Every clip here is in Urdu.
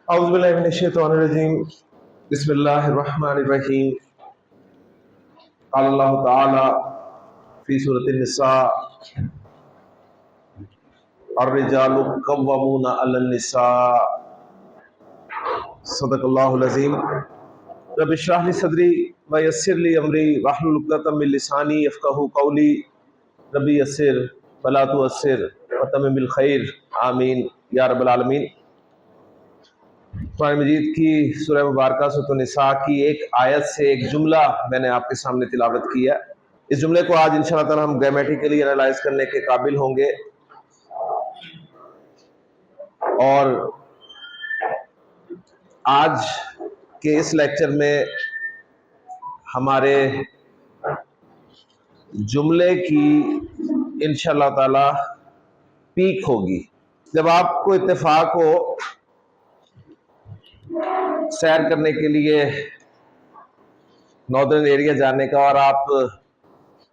اعوذ باللہ من الشیطان الرجیم بسم اللہ الرحمن الرحیم قال اللہ تعالی فی سورۃ النساء الرجال قوامون علی النساء صدق اللہ العظیم رب اشرح لی صدری ویسر لی امری واحلل عقدۃ من لسانی یفقہوا قولی ربی یسر ولا تعسر وتمم بالخیر آمین یا رب العالمین۔ قرآن مجید کی سورہ مبارکہ سورۃ النساء کی ایک آیت سے ایک جملہ میں نے آپ کے سامنے تلاوت کیا۔ اس جملے کو آج انشاءاللہ تعالی ہم گرامیٹیکلی انالائز کرنے کے قابل ہوں گے، اور آج کے اس لیکچر میں ہمارے جملے کی انشاءاللہ تعالی پیک ہوگی جب آپ کو اتفاق ہو سیر کرنے کے لیے ناردرن ایریا جانے کا، اور آپ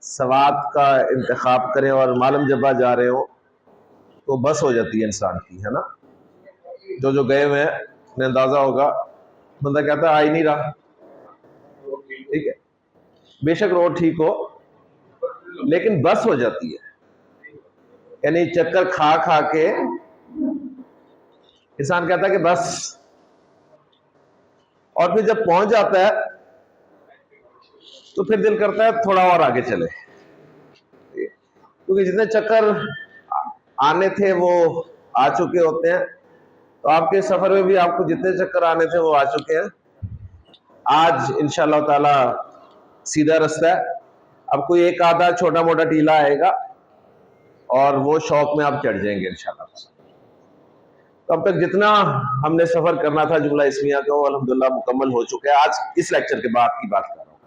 سوات کا انتخاب کریں اور معلم جبہ جا رہے ہو تو بس ہو جاتی ہے انسان کی، ہے نا۔ جو گئے ہوئے ہیں انہیں اندازہ ہوگا، بندہ کہتا ہے آ ہی نہیں رہا، ٹھیک ہے، بے شک روڈ ٹھیک ہو لیکن بس ہو جاتی ہے، یعنی چکر کھا کھا کے انسان کہتا ہے کہ بس، اور پھر جب پہنچ جاتا ہے تو پھر دل کرتا ہے تھوڑا اور آگے چلے، کیونکہ جتنے چکر آنے تھے وہ آ چکے ہوتے ہیں۔ تو آپ کے سفر میں بھی آپ کو جتنے چکر آنے تھے وہ آ چکے ہیں۔ آج انشاءاللہ تعالی سیدھا رستہ ہے، اب کوئی ایک آدھا چھوٹا موٹا ٹیلا آئے گا اور وہ شوق میں آپ چڑھ جائیں گے انشاءاللہ۔ تو اب تک جتنا ہم نے سفر کرنا تھا جملہ اسمیہ کا وہ الحمدللہ مکمل ہو چکا ہے۔ آج اس لیکچر کے بعد کی بات کر رہا ہوں،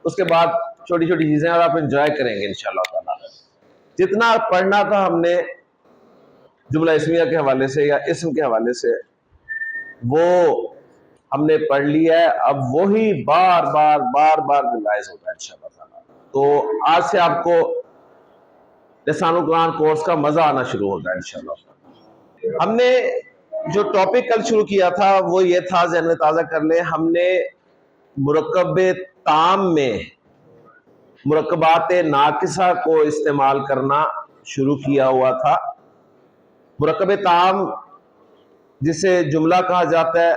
اس کے بعد چھوٹی چھوٹی چیزیں اور آپ انجوائے کریں گے انشاءاللہ تعالی۔ جتنا پڑھنا تھا ہم نے جملہ اسمیہ کے حوالے سے یا اسم کے حوالے سے وہ ہم نے پڑھ لیا ہے، اب وہی بار بار ریلائز ہوتا ہے انشاءاللہ تعالی۔ تو آج سے آپ کو لسان القرآن کورس کا مزہ آنا شروع ہوتا ہے انشاءاللہ۔ ہم نے جو ٹاپک کل شروع کیا تھا وہ یہ تھا، ذہن میں تازہ کر لیں، ہم نے مرکب تام میں مرکبات ناقصہ کو استعمال کرنا شروع کیا ہوا تھا۔ مرکب تام جسے جملہ کہا جاتا ہے،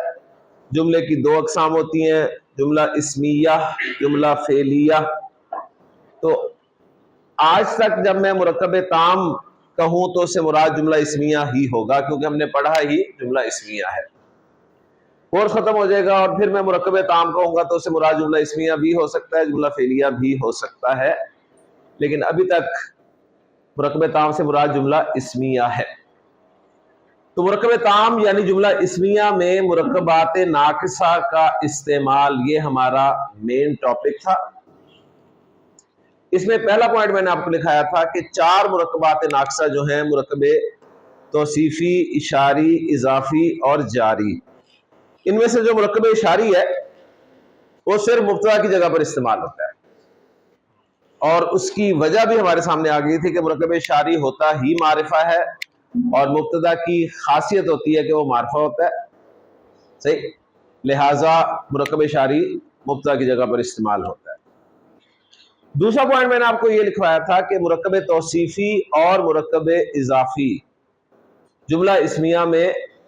جملے کی دو اقسام ہوتی ہیں، جملہ اسمیہ، جملہ فعلیہ۔ تو آج تک جب میں مرکب تام کہوں تو اس سے مراد جملہ اسمیہ ہی ہوگا، کیونکہ ہم نے پڑھا ہی جملہ اسمیہ ہے۔ کورس ختم ہو جائے گا اور پھر میں مرکب تام کہوں گا تو اس سے مراد جملہ اسمیہ بھی ہو سکتا ہے، جملہ فعلیہ بھی ہو سکتا ہے، لیکن ابھی تک مرکب تام سے مراد جملہ اسمیہ ہے۔ تو مرکب تام یعنی جملہ اسمیہ میں مرکبات ناقصہ کا استعمال، یہ ہمارا مین ٹاپک تھا۔ اس میں پہلا پوائنٹ میں نے آپ کو لکھایا تھا کہ چار مرکبات ناقصہ جو ہیں، مرکب توصیفی، اشاری، اضافی اور جاری۔ ان میں سے جو مرکب اشاری ہے وہ صرف مبتدا کی جگہ پر استعمال ہوتا ہے، اور اس کی وجہ بھی ہمارے سامنے آ گئی تھی کہ مرکب اشاری ہوتا ہی معرفہ ہے، اور مبتدا کی خاصیت ہوتی ہے کہ وہ معرفہ ہوتا ہے، صحیح، لہٰذا مرکب اشاری مبتدا کی جگہ پر استعمال ہوتا ہے۔ دوسرا پوائنٹ میں نے آپ کو یہ لکھوایا تھا کہ مرکب توصیفی اور مرکب اضافی جملہ اسمیہ میں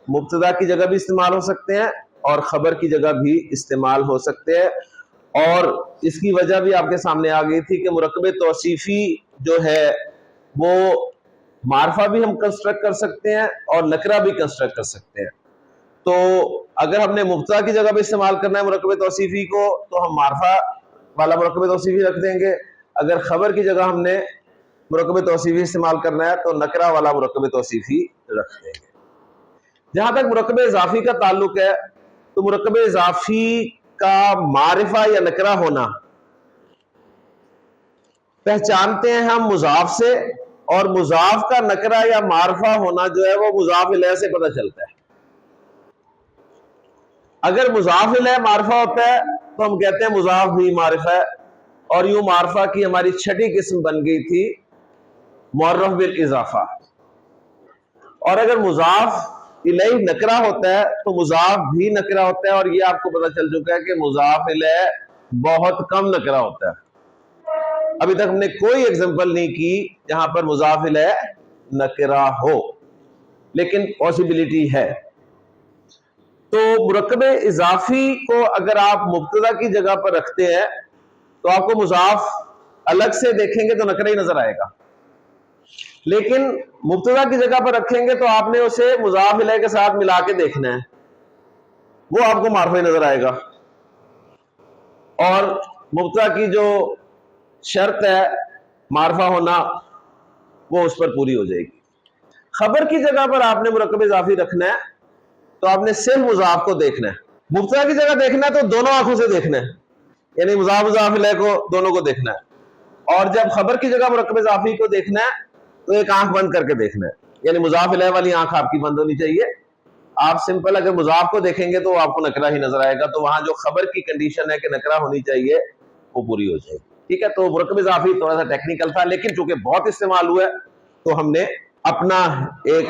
مبتدا کی جگہ بھی استعمال ہو سکتے ہیں اور خبر کی جگہ بھی استعمال ہو سکتے ہیں، اور اس کی وجہ بھی آپ کے سامنے آ گئی تھی کہ مرکب توصیفی جو ہے وہ معرفہ بھی ہم کنسٹرکٹ کر سکتے ہیں اور نکرہ بھی کنسٹرکٹ کر سکتے ہیں۔ تو اگر ہم نے مبتدا کی جگہ پہ استعمال کرنا ہے مرکب توصیفی کو تو ہم معرفہ والا مرکب توصیفی رکھ دیں گے، اگر خبر کی جگہ ہم نے مرکب توصیفی استعمال کرنا ہے تو نکرہ والا مرکب توصیفی رکھ دیں گے۔ جہاں تک مرکب اضافی کا تعلق ہے تو مرکب اضافی کا معرفہ یا نکرہ ہونا پہچانتے ہیں ہم مضاف سے، اور مضاف کا نکرہ یا معرفہ ہونا جو ہے وہ مضاف الیہ سے پتہ چلتا ہے۔ اگر مضاف الیہ معرفہ ہوتا ہے تو ہم کہتے ہیں مضاف بھی معرفہ ہے، اور یوں معرفہ کی ہماری چھٹی قسم بن گئی تھی معرف بالاضافہ۔ اور اگر مضاف الیہ نکرہ ہوتا ہے تو مضاف بھی نکرہ ہوتا ہے، اور یہ آپ کو پتہ چل چکا ہے کہ مضاف الیہ بہت کم نکرہ ہوتا ہے۔ ابھی تک ہم نے کوئی ایگزامپل نہیں کی جہاں پر مضاف الیہ نکرہ ہو، لیکن پاسبلٹی ہے۔ تو مرکب اضافی کو اگر آپ مبتدا کی جگہ پر رکھتے ہیں تو آپ کو مضاف الگ سے دیکھیں گے تو نکرہ ہی نظر آئے گا، لیکن مبتدا کی جگہ پر رکھیں گے تو آپ نے اسے مضاف الیہ کے ساتھ ملا کے دیکھنا ہے، وہ آپ کو معرفہ نظر آئے گا، اور مبتدا کی جو شرط ہے معرفہ ہونا وہ اس پر پوری ہو جائے گی۔ خبر کی جگہ پر آپ نے مرکب اضافی رکھنا ہے تو آپ نے صرف مضاف کو دیکھنا ہے، مبتدا کی جگہ دیکھنا ہے تو دونوں آنکھوں سے دیکھنا ہے، یعنی مضاف مضاف الیہ کو دونوں کو دیکھنا ہے، اور جب خبر کی جگہ مرکب اضافی کو دیکھنا ہے تو ایک آنکھ بند کر کے دیکھنا ہے، یعنی مضاف الیہ والی آنکھ آپ کی بند ہونی چاہیے۔ آپ سمپل اگر مضاف کو دیکھیں گے تو آپ کو نکرہ ہی نظر آئے گا، تو وہاں جو خبر کی کنڈیشن ہے کہ نکرہ ہونی چاہیے وہ پوری ہو جائے گی، ٹھیک ہے۔ تو مرکب اضافی تھوڑا سا ٹیکنیکل تھا، لیکن چونکہ بہت استعمال ہوا ہے تو ہم نے اپنا ایک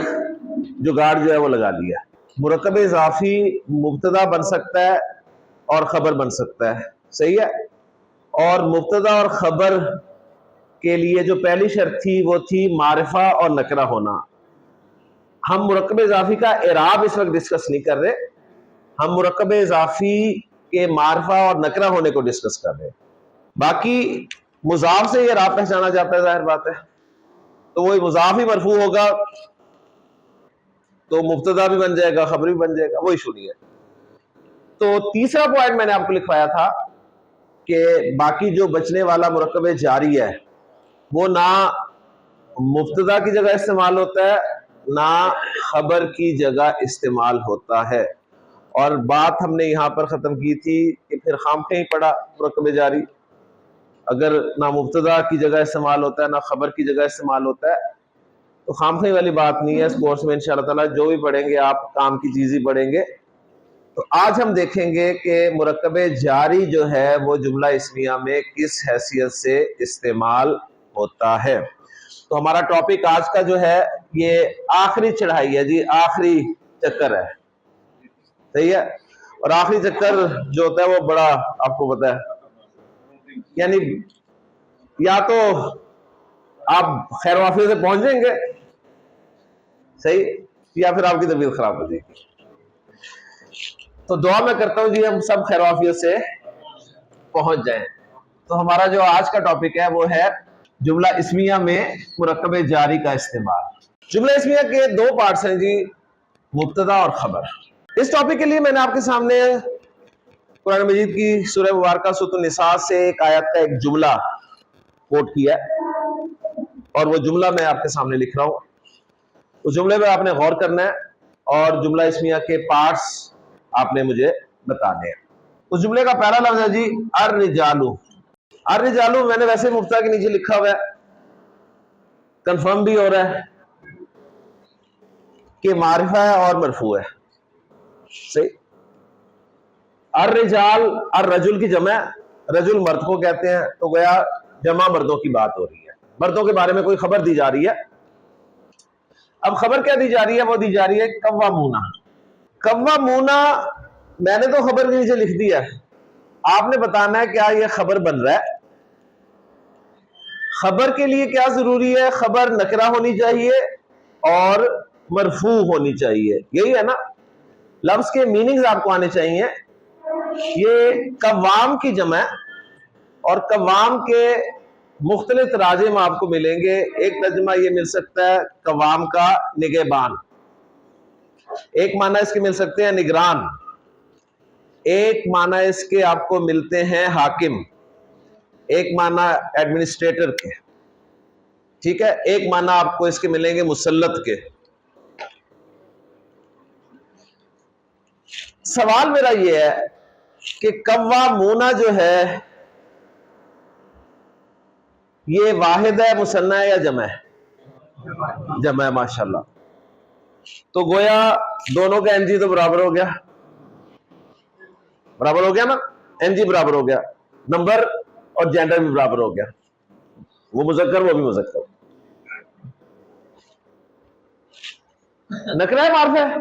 جگاڑ جو ہے وہ لگا لیا۔ مرکب اضافی مبتدا بن سکتا ہے اور خبر بن سکتا ہے، صحیح ہے، اور مبتدا اور خبر کے لیے جو پہلی شرط تھی وہ تھی معرفہ اور نکرہ ہونا۔ ہم مرکب اضافی کا اعراب اس وقت ڈسکس نہیں کر رہے، ہم مرکب اضافی کے معرفہ اور نکرہ ہونے کو ڈسکس کر رہے ہیں۔ باقی مضاف سے یہ اعراب پہچانا جاتا ہے، ظاہر بات ہے، تو وہی مضاف ہی مرفوع ہوگا تو مبتدا بھی بن جائے گا، خبر بھی بن جائے گا، وہ ایشو نہیں ہے۔ تو تیسرا پوائنٹ میں نے آپ کو لکھوایا تھا کہ باقی جو بچنے والا مرکب جاری ہے وہ نہ مبتدا کی جگہ استعمال ہوتا ہے نہ خبر کی جگہ استعمال ہوتا ہے، اور بات ہم نے یہاں پر ختم کی تھی کہ پھر خامخواہ ہی پڑا مرکب جاری، اگر نہ مبتدا کی جگہ استعمال ہوتا ہے نہ خبر کی جگہ استعمال ہوتا ہے تو خامخواہی والی بات نہیں ہے۔ اس کورس میں انشاءاللہ تعالی جو بھی پڑھیں گے آپ کام کی چیز ہی پڑھیں گے۔ تو آج ہم دیکھیں گے کہ مرکب جاری جو ہے وہ جملہ اسمیہ میں کس حیثیت سے استعمال ہوتا ہے۔ تو ہمارا ٹاپک آج کا جو ہے یہ آخری چڑھائی ہے جی، آخری چکر ہے، صحیح ہے، اور آخری چکر جو ہوتا ہے وہ بڑا آپ کو پتا ہے، یعنی یا تو آپ خیر وافیت سے پہنچ جائیں گے صحیح، یا پھر آپ کی طبیعت خراب ہو جائے گی۔ تو دعا میں کرتا ہوں جی ہم سب خیر وافیت سے پہنچ جائیں۔ تو ہمارا جو آج کا ٹاپک ہے وہ ہے جملہ اسمیہ میں مرکب جاری کا استعمال۔ جملہ اسمیہ کے دو پارٹس ہیں جی، مبتدا اور خبر۔ اس ٹاپک کے لیے میں نے آپ کے سامنے قرآن مجید کی سورہ مبارکہ سورۃ النساء سے ایک آیت کا ایک جملہ کوٹ کیا ہے، اور وہ جملہ میں آپ کے سامنے لکھ رہا ہوں۔ اس جملے پہ آپ نے غور کرنا ہے اور جملہ اسمیہ کے پارٹس آپ نے مجھے بتانے ہیں۔ اس جملے کا پہلا لفظ ہے جی الرجالو۔ الرجالو میں نے ویسے مبتدا کے نیچے لکھا ہوا ہے، کنفرم بھی ہو رہا ہے کہ معرفہ ہے اور مرفوع ہے، صحیح۔ الرجال، الرجل کی جمع، رجل مرد کو کہتے ہیں، تو گویا جمع مردوں کی بات ہو رہی ہے، مردوں کے بارے میں کوئی خبر دی جا رہی ہے۔ اب خبر کیا دی جا رہی ہے؟ وہ دی جا رہی ہے قوامون۔ قوامون میں نے تو خبر کے نیچے لکھ دیا ہے، آپ نے بتانا ہے کیا یہ خبر بن رہا ہے۔ خبر کے لیے کیا ضروری ہے؟ خبر نکرہ ہونی چاہیے اور مرفوع ہونی چاہیے، یہی ہے نا، لفظ کے میننگز آپ کو آنے چاہیے۔ یہ قوام کی جمع ہے، اور قوام کے مختلف تراجم آپ کو ملیں گے۔ ایک ترجمہ یہ مل سکتا ہے قوام کا نگہبان، ایک معنی اس کے مل سکتے ہیں نگران، ایک معنی اس کے آپ کو ملتے ہیں حاکم، ایک معنی ایڈمنسٹریٹر کے، ٹھیک ہے، ایک معنی آپ کو اس کے ملیں گے مسلط کے۔ سوال میرا یہ ہے کہ قوامون جو ہے یہ واحد ہے، مثنی ہے یا جمع ہے؟ جمع ہے، ماشاءاللہ۔ تو گویا دونوں کا این جی تو برابر ہو گیا، برابر ہو گیا نا، این جی برابر ہو گیا، نمبر اور جینڈر بھی برابر ہو گیا، وہ مذکر وہ بھی مذکر۔ نکرہ ہے معرفہ ہے؟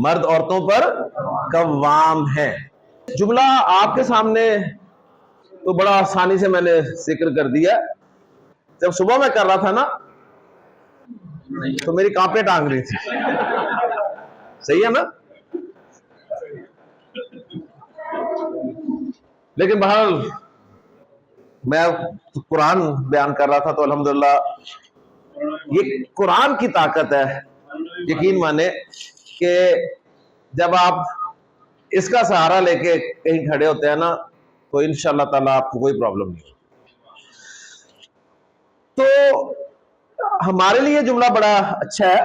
مرد عورتوں پر قوام ہیں. جملہ آپ کے سامنے تو بڑا آسانی سے میں نے ذکر کر دیا. جب صبح میں کر رہا تھا نا تو میری کانپیں ٹانگ رہی تھی. صحیح ہے نا؟ لیکن بہرحال میں قرآن بیان کر رہا تھا تو الحمدللہ یہ قرآن کی طاقت ہے. یقین مانے کہ جب آپ اس کا سہارا لے کے کہیں کھڑے ہوتے ہیں نا تو انشاءاللہ تعالیٰ آپ کو کوئی پرابلم نہیں. تو ہمارے لیے جملہ بڑا اچھا ہے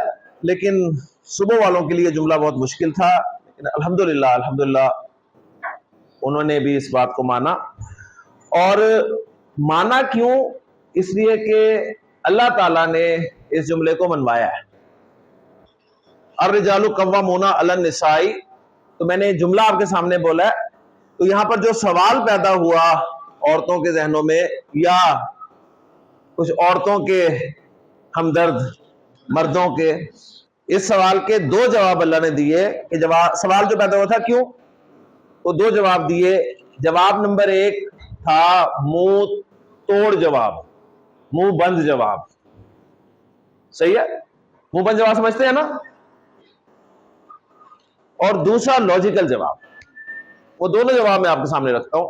لیکن صبح والوں کے لیے جملہ بہت مشکل تھا. لیکن الحمدللہ انہوں نے بھی اس بات کو مانا. اور مانا کیوں؟ اس لیے کہ اللہ تعالیٰ نے اس جملے کو منوایا ہے. الرجال قوامون علی النساء. تو میں نے جملہ آپ کے سامنے بولا ہے تو یہاں پر جو سوال پیدا ہوا عورتوں کے ذہنوں میں یا کچھ عورتوں کے ہمدرد مردوں کے، اس سوال کے دو جواب اللہ نے دیے. کہ سوال جو پیدا ہوا تھا کیوں، وہ دو جواب دیے. جواب نمبر 1 تھا منہ توڑ جواب، منہ بند جواب. صحیح ہے؟ منہ بند جواب سمجھتے ہیں نا؟ اور دوسرا لاجیکل جواب. وہ دونوں جواب میں آپ کے سامنے رکھتا ہوں.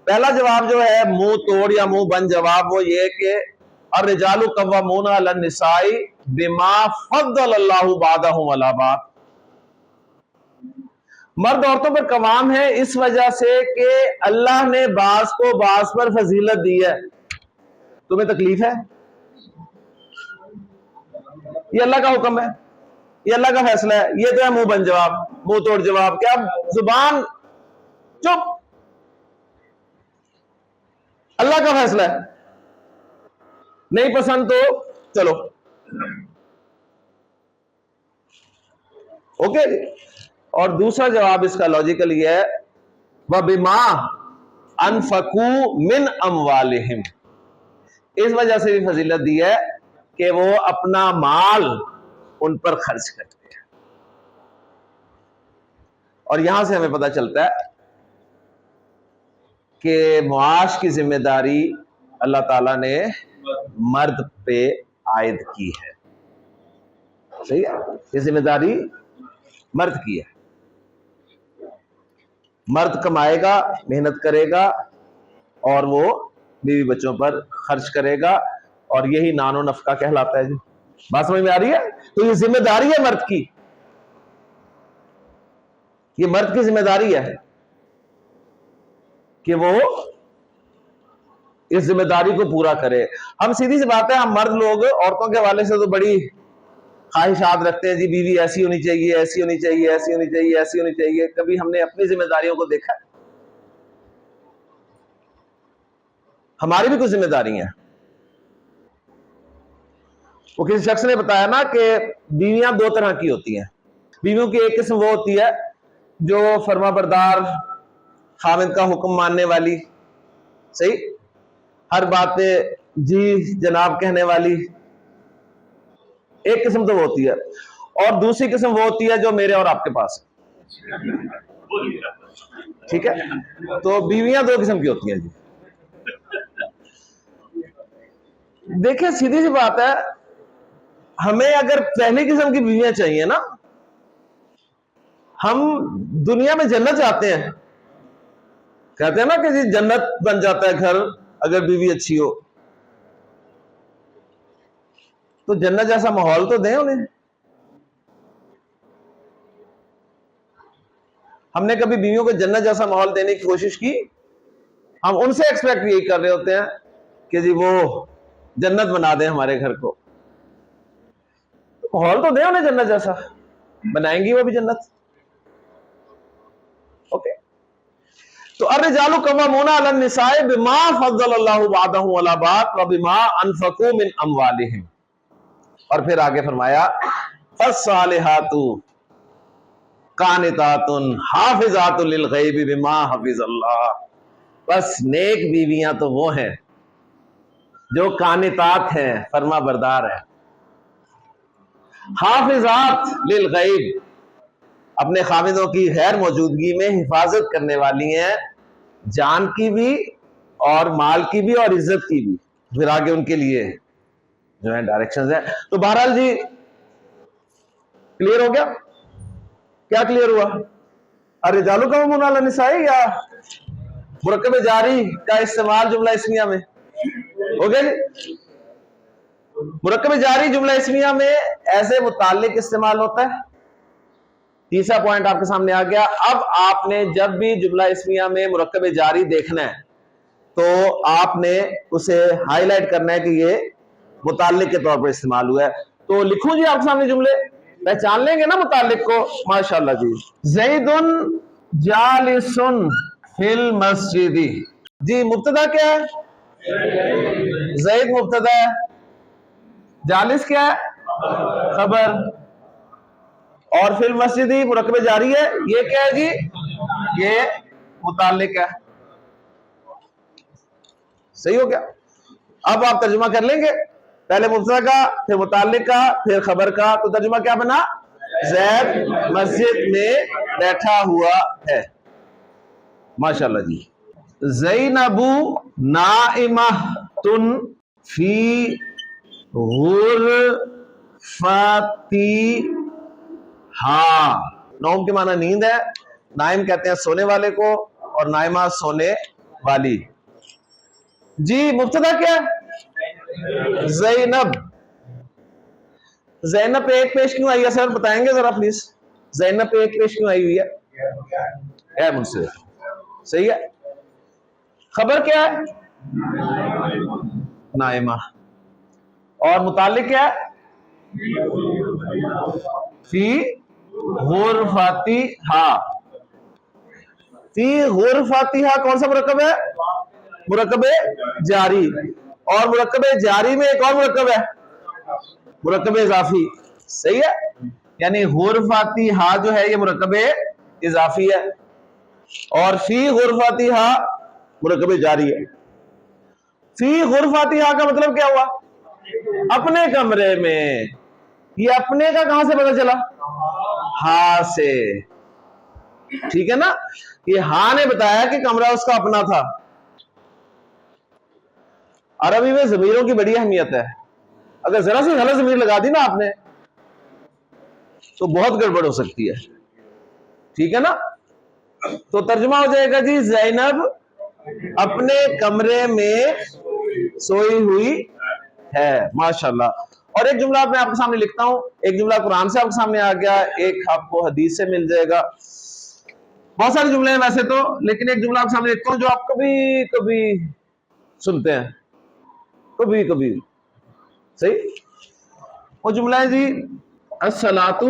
پہلا جواب جو ہے منہ توڑ یا منہ بند جواب، وہ یہ کہ الرجال قوامون علی النساء بما فضل اللہ بعضهم علی بعض. مرد عورتوں پر قوام ہے اس وجہ سے کہ اللہ نے بعض کو بعض پر فضیلت دی ہے. تمہیں تکلیف ہے؟ یہ اللہ کا حکم ہے، یہ اللہ کا فیصلہ ہے. یہ تو ہے منہ بند جواب، منہ توڑ جواب. کیا زبان چپ، اللہ کا فیصلہ ہے، نہیں پسند تو چلو اوکے. اور دوسرا جواب اس کا لاجیکل یہ ہے وَبِمَا أَنفَقُوا مِنْ أَمْوَالِهِمْ. اس وجہ سے بھی فضیلت دی ہے کہ وہ اپنا مال ان پر خرچ کرتے ہیں. اور یہاں سے ہمیں پتہ چلتا ہے کہ معاش کی ذمہ داری اللہ تعالیٰ نے مرد پہ عائد کی ہے. صحیح ہے؟ یہ ذمہ داری مرد کی ہے. مرد کمائے گا، محنت کرے گا اور وہ بیوی بچوں پر خرچ کرے گا، اور یہی نان و نفقہ کہلاتا ہے. جی بات سمجھ میں آ رہی ہے؟ تو یہ ذمہ داری ہے مرد کی، یہ مرد کی ذمہ داری ہے کہ وہ اس ذمہ داری کو پورا کرے. ہم سیدھی سی بات ہے، ہم مرد لوگ عورتوں کے حوالے سے تو بڑی خواہشات رکھتے ہیں. جی بیوی ایسی ہونی چاہیے، ایسی ہونی چاہیے، ایسی ہونی چاہیے، ایسی ہونی چاہیے. کبھی ہم نے اپنی ذمہ داریوں کو دیکھا؟ ہماری بھی کچھ ذمہ داری ہیں. وہ کسی شخص نے بتایا نا کہ بیویاں 2 طرح کی ہوتی ہیں. بیویوں کی ایک قسم وہ ہوتی ہے جو فرما بردار، خاوند کا حکم ماننے والی، صحیح، ہر بات پہ جی جناب کہنے والی. ایک قسم تو وہ ہوتی ہے. اور دوسری قسم وہ ہوتی ہے جو میرے اور آپ کے پاس ہے. ٹھیک ہے؟ تو بیویاں 2 قسم کی ہوتی ہیں. جی دیکھیں سیدھی سی بات ہے، ہمیں اگر پہلی قسم کی بیویاں چاہیے نا، ہم دنیا میں جنت چاہتے ہیں. کہتے ہیں نا کہ جی جنت بن جاتا ہے گھر اگر بیوی اچھی ہو. تو جنت جیسا ماحول تو دیں انہیں. ہم نے کبھی بیویوں کو جنت جیسا ماحول دینے کی کوشش کی؟ ہم ان سے ایکسپیکٹ یہی کر رہے ہوتے ہیں کہ جی وہ جنت بنا دیں ہمارے گھر کو. ماحول تو دیں انہیں جنت جیسا، بنائیں گی وہ بھی جنت. اوکے. تو الرجال قوامون علی النساء بما فضل اللہ بعضهم علی بعض وبما انفقوا من اموالهم. اور پھر آگے فرمایا فالصالحات قانتات حافظات للغیب بما حفظ اللہ. بس نیک بیویاں تو وہ ہیں جو قانتات ہیں، فرما بردار ہیں، حافظات للغیب، اپنے خامدوں کی غیر موجودگی میں حفاظت کرنے والی ہیں، جان کی بھی اور مال کی بھی اور عزت کی بھی. پھر آگے ان کے لیے جو ہے ڈائریکشنز ہیں. تو بہرحال جی کلیئر ہو گیا؟ کیا کلیئر ہوا؟ الرجال قوامون علی النساء یا مرکب جاری کا استعمال جملہ اسمیہ میں ہو گیا جی. مرکب جاری جملہ اسمیہ میں ایسے متعلق استعمال ہوتا ہے. تیسرا پوائنٹ آپ کے سامنے آ گیا. اب آپ نے جب بھی جملہ اسمیہ میں مرکب جاری دیکھنا ہے تو آپ نے اسے ہائی لائٹ کرنا ہے کہ یہ متعلق کے طور پر استعمال ہوا ہے. تو لکھوں جی آپ کے سامنے جملے، پہچان لیں گے نا متعلق کو؟ ماشاءاللہ جی. زید جالس فی المسجد. جی مبتدا کیا ہے؟ زید مبتدا ہے، جالس کیا ہے؟ خبر، اور فی المسجد مرکب جاری ہے. یہ کیا ہے جی؟ یہ متعلق ہے. صحیح ہو گیا؟ اب آپ ترجمہ کر لیں گے، پہلے مبتدا کا، پھر متعلق کا، پھر خبر کا. تو ترجمہ کیا بنا؟ زید مسجد میں بیٹھا ہوا ہے. ماشاءاللہ جی. زینب نائمۃ فی غرفتہا. نوم کے معنی نیند ہے، نائم کہتے ہیں سونے والے کو، اور نائمہ سونے والی. جی مبتدا کیا ہے؟ زینب. زینب پہ ایک پیش کیوں آئی ہے سر؟ بتائیں گے ذرا پلیز. زینب پہ ایک پیش کیوں آئی ہوئی ہے؟ اے منصف. صحیح ہے. خبر کیا ہے؟ نائمہ. اور متعلق کیا ہے؟ فی غرفتہا. فی غرفتہا کون سا مرکب ہے؟ مرکب جاری. اور مرکب جاری میں ایک اور مرکب ہے، مرکب اضافی. صحیح ہے. یعنی غرفتہا جو ہے یہ مرکب اضافی ہے، اور فی غرفتہا مرکب جاری ہے. فی غرفتہا کا مطلب کیا ہوا؟ اپنے کمرے میں. یہ اپنے کا کہاں سے پتہ چلا؟ ہاں سے. ٹھیک ہے نا؟ یہ ہاں نے بتایا کہ کمرہ اس کا اپنا تھا. عربی میں ضمیروں کی بڑی اہمیت ہے. اگر ذرا سی غلط ضمیر لگا دی نا آپ نے تو بہت گڑبڑ ہو سکتی ہے. ٹھیک ہے نا؟ تو ترجمہ ہو جائے گا جی زینب اپنے کمرے میں سوئی ہوئی ہے. ماشاءاللہ. اور ایک جملہ میں آپ کے سامنے لکھتا ہوں. ایک جملہ قرآن سے آپ کے سامنے آ گیا، ایک آپ کو حدیث سے مل جائے گا. بہت سارے جملے ہیں ویسے تو، لیکن ایک جملہ آپ کے سامنے لکھتا ہوں جو آپ کبھی کبھی سنتے ہیں، کبھی کبھی. صحیح. وہ جملہ ہے جی الصلاۃ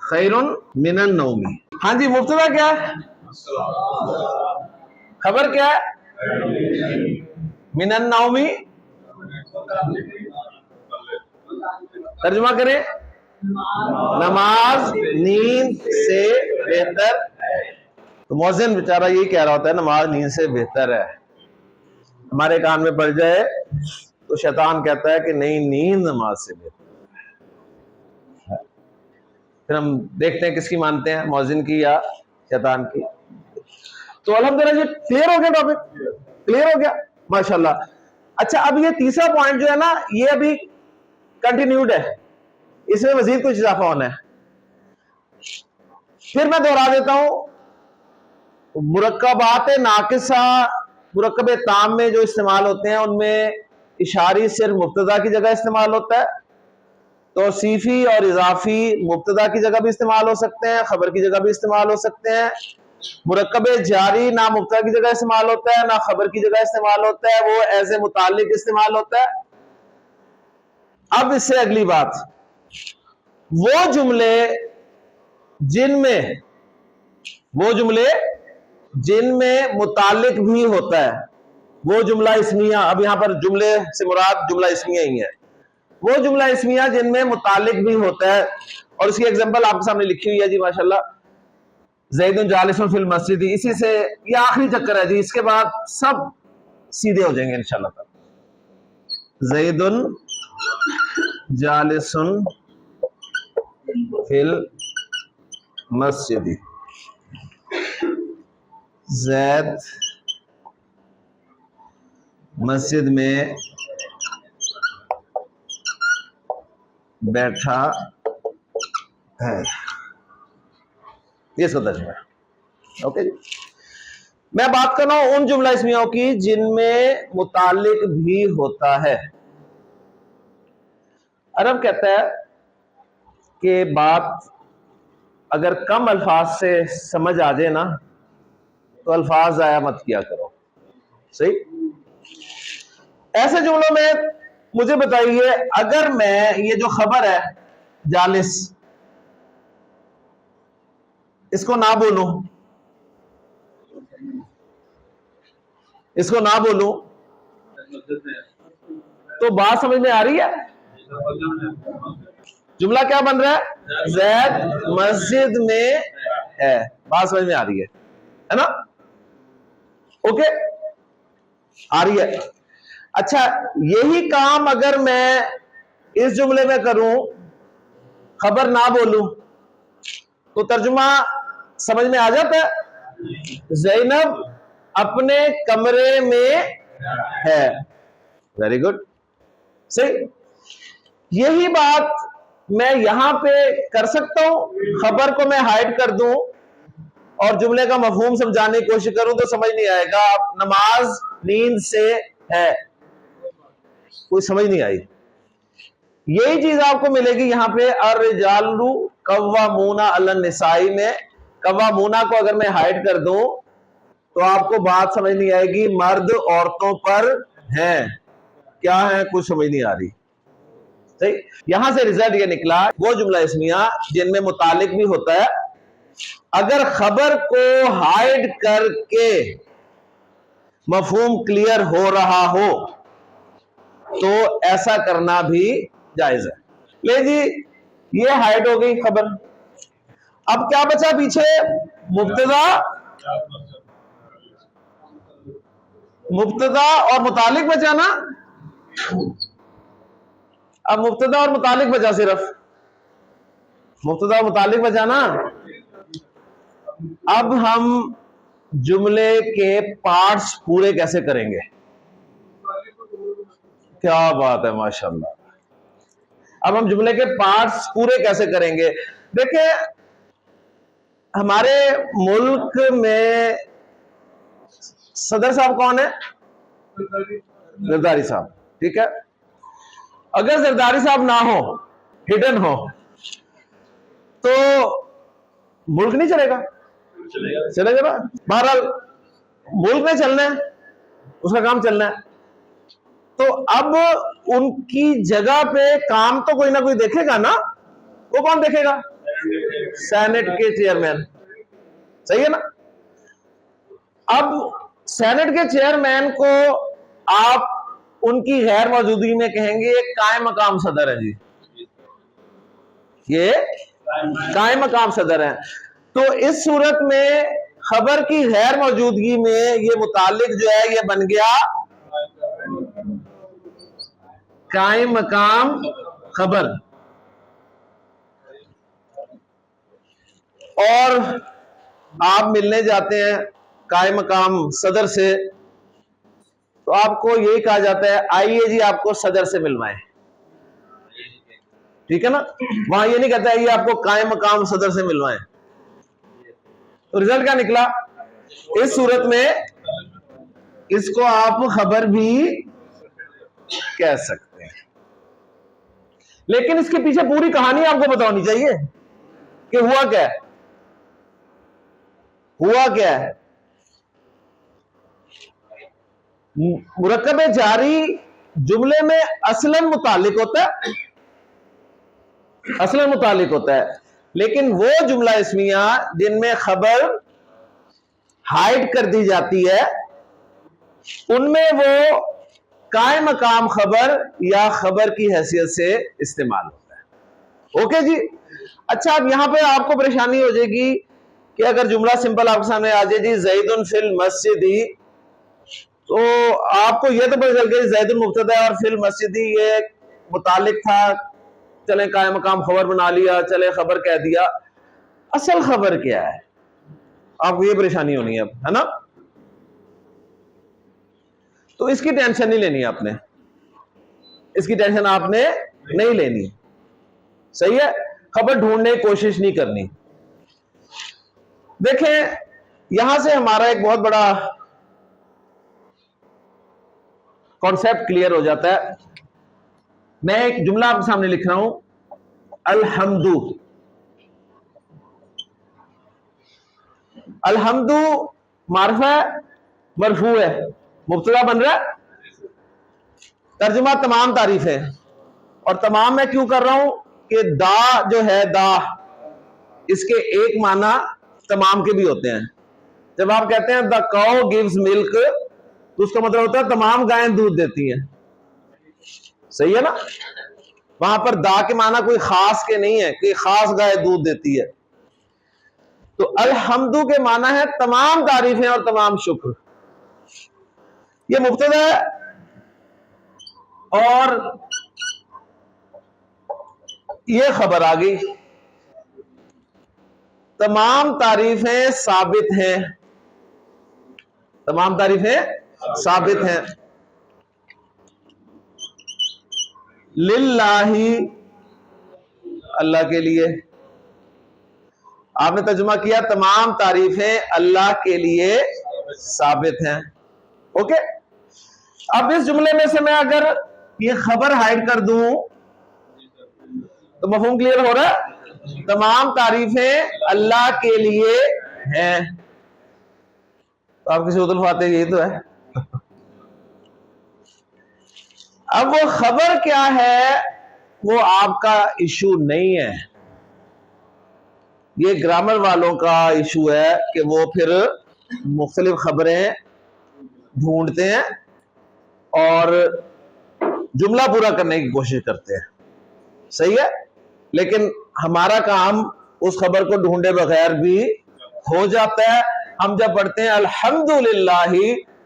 خیر من النوم. ہاں جی مبتدا کیا ہے؟ خبر کیا ہے؟ من النوم. ترجمہ کریں. نماز نیند سے بہتر ہے. تو مؤذن بیچارہ یہی کہہ رہا ہوتا ہے نماز نیند سے بہتر ہے. ہمارے کان میں پڑ جائے تو شیطان کہتا ہے کہ نہیں، نیند نماز سے بہتر ہے. پھر ہم دیکھتے ہیں کس کی مانتے ہیں، مؤذن کی یا شیطان کی. تو الحمدللہ یہ کلیئر ہو گیا ٹاپک؟ کلیئر ہو گیا ماشاءاللہ. اچھا اب یہ تیسرا پوائنٹ جو ہے نا یہ ابھی کنٹینیوڈ ہے، اس میں مزید کچھ اضافہ ہونا ہے. پھر میں دوہرا دیتا ہوں. مرکبات ناقصہ مرکب تام میں جو استعمال ہوتے ہیں ان میں اشاری صرف مبتدا کی جگہ استعمال ہوتا ہے. توصیفی اور اضافی مبتدا کی جگہ بھی استعمال ہو سکتے ہیں، خبر کی جگہ بھی استعمال ہو سکتے ہیں. مرکب جاری نہ مبتدا کی جگہ استعمال ہوتا ہے نہ خبر کی جگہ استعمال ہوتا ہے، وہ ایز اے متعلق استعمال ہوتا ہے. اب اس سے اگلی بات، وہ جملے جن میں متعلق بھی ہوتا ہے، وہ جملہ اسمیہ. اب یہاں پر جملے سے مراد جملہ اسمیہ ہی ہے. وہ جملہ اسمیہ جن میں متعلق بھی ہوتا ہے، اور اس کی ایگزامپل آپ کے سامنے لکھی ہوئی ہے جی ماشاءاللہ. زید جالس فی المسجد. اسی سے یہ آخری چکر ہے جی، اس کے بعد سب سیدھے ہو جائیں گے انشاءاللہ تعالی. زید جالس فی مسجدی، زید مسجد میں بیٹھا ہے، یہ اس کا ترجمہ ہے. اوکے جی. میں بات کر رہا ہوں ان جملہ اسمیوں کی جن میں متعلق بھی ہوتا ہے. عرب کہتا ہے کہ بات اگر کم الفاظ سے سمجھ آ جائے نا تو الفاظ ضائع مت کیا کرو. صحیح. ایسے جملوں میں مجھے بتائیے، اگر میں یہ جو خبر ہے جالس، اس کو نہ بولوں، اس کو نہ بولوں تو بات سمجھ میں آ رہی ہے؟ جملہ کیا بن رہا ہے؟ زید مسجد میں ہے. بات سمجھ میں آ رہی ہے نا؟ اوکے، آ رہی ہے. اچھا، یہی کام اگر میں اس جملے میں کروں، خبر نہ بولوں، تو ترجمہ سمجھ میں آ جاتا ہے. زینب اپنے کمرے میں ہے. Very good. صحیح. یہی بات میں یہاں پہ کر سکتا ہوں، خبر کو میں ہائڈ کر دوں اور جملے کا مفہوم سمجھانے کی کوشش کروں تو سمجھ نہیں آئے گا. نماز نیند سے ہے، کوئی سمجھ نہیں آئی. یہی چیز آپ کو ملے گی یہاں پہ الرجال قوامون علی النساء میں. قوامون کو اگر میں ہائڈ کر دوں تو آپ کو بات سمجھ نہیں آئے گی. مرد عورتوں پر ہیں، کیا ہے کچھ سمجھ نہیں آ رہی. صحیح. یہاں سے رزلٹ یہ نکلا، وہ جملہ اسمیہ جن میں متعلق بھی ہوتا ہے، اگر خبر کو ہائڈ کر کے مفہوم کلیئر ہو رہا ہو تو ایسا کرنا بھی جائز ہے. لے جی، یہ ہائڈ ہو گئی خبر. اب کیا بچا پیچھے؟ مبتدا اور متعلق بچا نا. اب مبتدا اور متعلق بچا، صرف مبتدا اور متعلق بچا نا. اب ہم جملے کے پارٹس پورے کیسے کریں گے؟ کیا بات ہے، ماشاءاللہ. اب ہم جملے کے پارٹس پورے کیسے کریں گے؟ دیکھیں، ہمارے ملک میں صدر صاحب کون ہے؟ زرداری صاحب. ٹھیک ہے. اگر زرداری صاحب نہ ہو، ہڈن ہو، تو ملک نہیں چلے گا. چلے گا نا. بہرحال ملک میں چلنا ہے، اس کا کام چلنا ہے. تو اب ان کی جگہ پہ کام تو کوئی نہ کوئی دیکھے گا نا. وہ کون دیکھے گا؟ سینٹ کے چیئرمین. صحیح ہے نا. اب سینٹ کے چیئرمین کو آپ ان کی غیر موجودگی میں کہیں گے یہ قائم مقام صدر ہے. جی، یہ قائم مقام صدر ہے. تو اس صورت میں خبر کی غیر موجودگی میں یہ متعلق جو ہے یہ بن گیا قائم مقام خبر. اور آپ ملنے جاتے ہیں قائم مقام صدر سے تو آپ کو یہی کہا جاتا ہے آئیے جی آپ کو صدر سے ملوائیں. ٹھیک ہے نا. وہاں یہ نہیں کہتا ہے یہ آپ کو قائم مقام صدر سے ملوائیں. تو رزلٹ کیا نکلا؟ اس صورت میں اس کو آپ خبر بھی کہہ سکتے ہیں. لیکن اس کے پیچھے پوری کہانی آپ کو بتانی چاہیے کہ ہوا کیا ہے. ہوا کیا ہے؟ مرکب جاری جملے میں اصلاً متعلق ہوتا ہے، اصلاً متعلق ہوتا ہے. لیکن وہ جملہ اسمیہ جن میں خبر ہائڈ کر دی جاتی ہے ان میں وہ قائم مقام خبر یا خبر کی حیثیت سے استعمال ہوتا ہے. اوکے جی. اچھا، اب یہاں پہ آپ کو پریشانی ہو جائے گی کہ اگر جملہ سمپل آپ کے سامنے آ جائے جی زید فی المسجد، تو آپ کو یہ تو پتہ چل گیا زید مبتدا اور فی المسجد یہ متعلق تھا، چلیں قائم مقام خبر بنا لیا، چلیں خبر کہہ دیا. اصل خبر کیا ہے، آپ کو یہ پریشانی ہونی ہے نا؟ تو اس کی ٹینشن نہیں لینی آپ نے، اس کی ٹینشن آپ نے نہیں لینی، صحیح ہے؟ خبر ڈھونڈنے کی کوشش نہیں کرنی۔ دیکھیں یہاں سے ہمارا ایک بہت بڑا کانسیپٹ کلیئر ہو جاتا ہے۔ میں ایک جملہ آپ کے سامنے لکھ رہا ہوں، الحمد۔ الحمد معرفہ ہے، مرفوع ہے، مبتدا بن رہا ہے، ترجمہ تمام تعریفیں، اور تمام میں کیوں کر رہا ہوں کہ دا جو ہے، دا اس کے ایک معنی تمام کے بھی ہوتے ہیں۔ جب آپ کہتے ہیں the cow gives milk تو اس کا مطلب ہوتا ہے تمام گائیں دودھ دیتی ہیں، صحیح ہے نا؟ وہاں پر دا کے معنی کوئی خاص کے نہیں ہے کہ خاص گائے دودھ دیتی ہے۔ تو الحمد کے معنی ہے تمام تعریفیں اور تمام شکر، یہ مبتدا ہے، اور یہ خبر آ گئی۔ تمام تعریفیں ثابت ہیں، تمام تعریفیں ثابت ہیں، للہ، اللہ کے لیے۔ آپ نے ترجمہ کیا تمام تعریفیں اللہ کے لیے ثابت ہیں، اوکے؟ اب اس جملے میں سے میں اگر یہ خبر ہائڈ کر دوں تو مفہوم کلیئر ہو رہا ہے؟ تمام تعریفیں اللہ کے لیے ہیں، تو آپ کی سورۃ الفاتحہ یہی تو ہے۔ اب وہ خبر کیا ہے وہ آپ کا ایشو نہیں ہے، یہ گرامر والوں کا ایشو ہے کہ وہ پھر مختلف خبریں ڈھونڈتے ہیں اور جملہ پورا کرنے کی کوشش کرتے ہیں، صحیح ہے؟ لیکن ہمارا کام اس خبر کو ڈھونڈے بغیر بھی ہو جاتا ہے۔ ہم جب پڑھتے ہیں الحمدللہ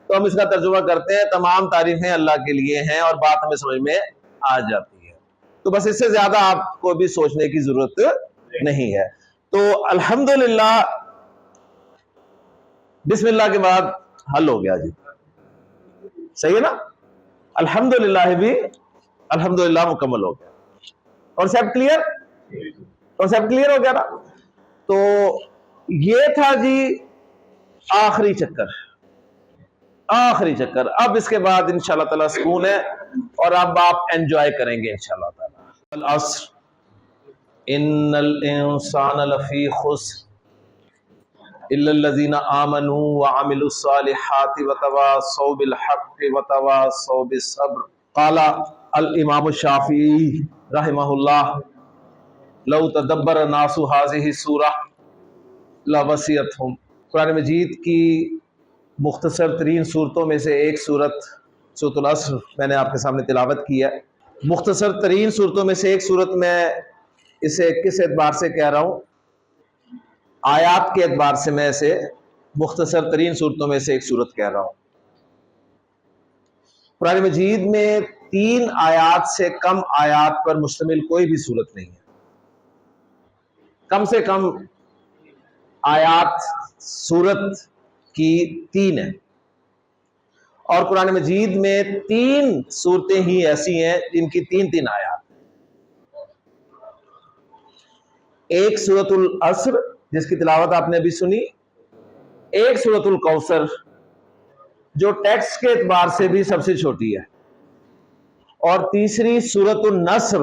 تو ہم اس کا ترجمہ کرتے ہیں تمام تعریفیں اللہ کے لیے ہیں، اور بات ہمیں سمجھ میں آ جاتی ہے۔ تو بس اس سے زیادہ آپ کو بھی سوچنے کی ضرورت نہیں ہے۔ تو الحمدللہ بسم اللہ کے بعد حل ہو گیا جی، صحیح ہے نا؟ الحمدللہ بھی الحمدللہ مکمل ہو گیا۔ Concept clear? کانسیپٹ کلیئر ہو گیا نا؟ تو یہ تھا جی آخری چکر، آخری چکر۔ اب اس کے بعد انشاءاللہ تعالی سکون ہے، اور اب آپ انجوائے کریں گے انشاءاللہ تعالی۔ العصر ان الانسان لفی خسر الا الذین آمنوا وعملوا الصالحات وتواصوا بالحق وتواصوا بالصبر۔ قال الامام الشافعی رحمہ اللہ لو تدبر الناس هذه السورہ لوسعتهم۔ قرآن مجید کی مختصر ترین صورتوں میں سے ایک سورۃ العصر میں نے آپ کے سامنے تلاوت کی ہے۔ مختصر ترین صورتوں میں سے ایک صورت، میں اسے کس اعتبار سے کہہ رہا ہوں؟ آیات کے اعتبار سے میں اسے مختصر ترین صورتوں میں سے ایک صورت کہہ رہا ہوں۔ قرآن مجید میں 3 آیات سے کم آیات پر مشتمل کوئی بھی صورت نہیں ہے، کم سے کم آیات صورت کی 3 ہیں، اور قرآن مجید میں 3 صورتیں ہی ایسی ہیں جن کی 3 آیات۔ ایک سورۃ العصر جس کی تلاوت آپ نے ابھی سنی، ایک سورۃ الکوثر جو ٹیکسٹ کے اعتبار سے بھی سب سے چھوٹی ہے، اور تیسری سورۃ النصر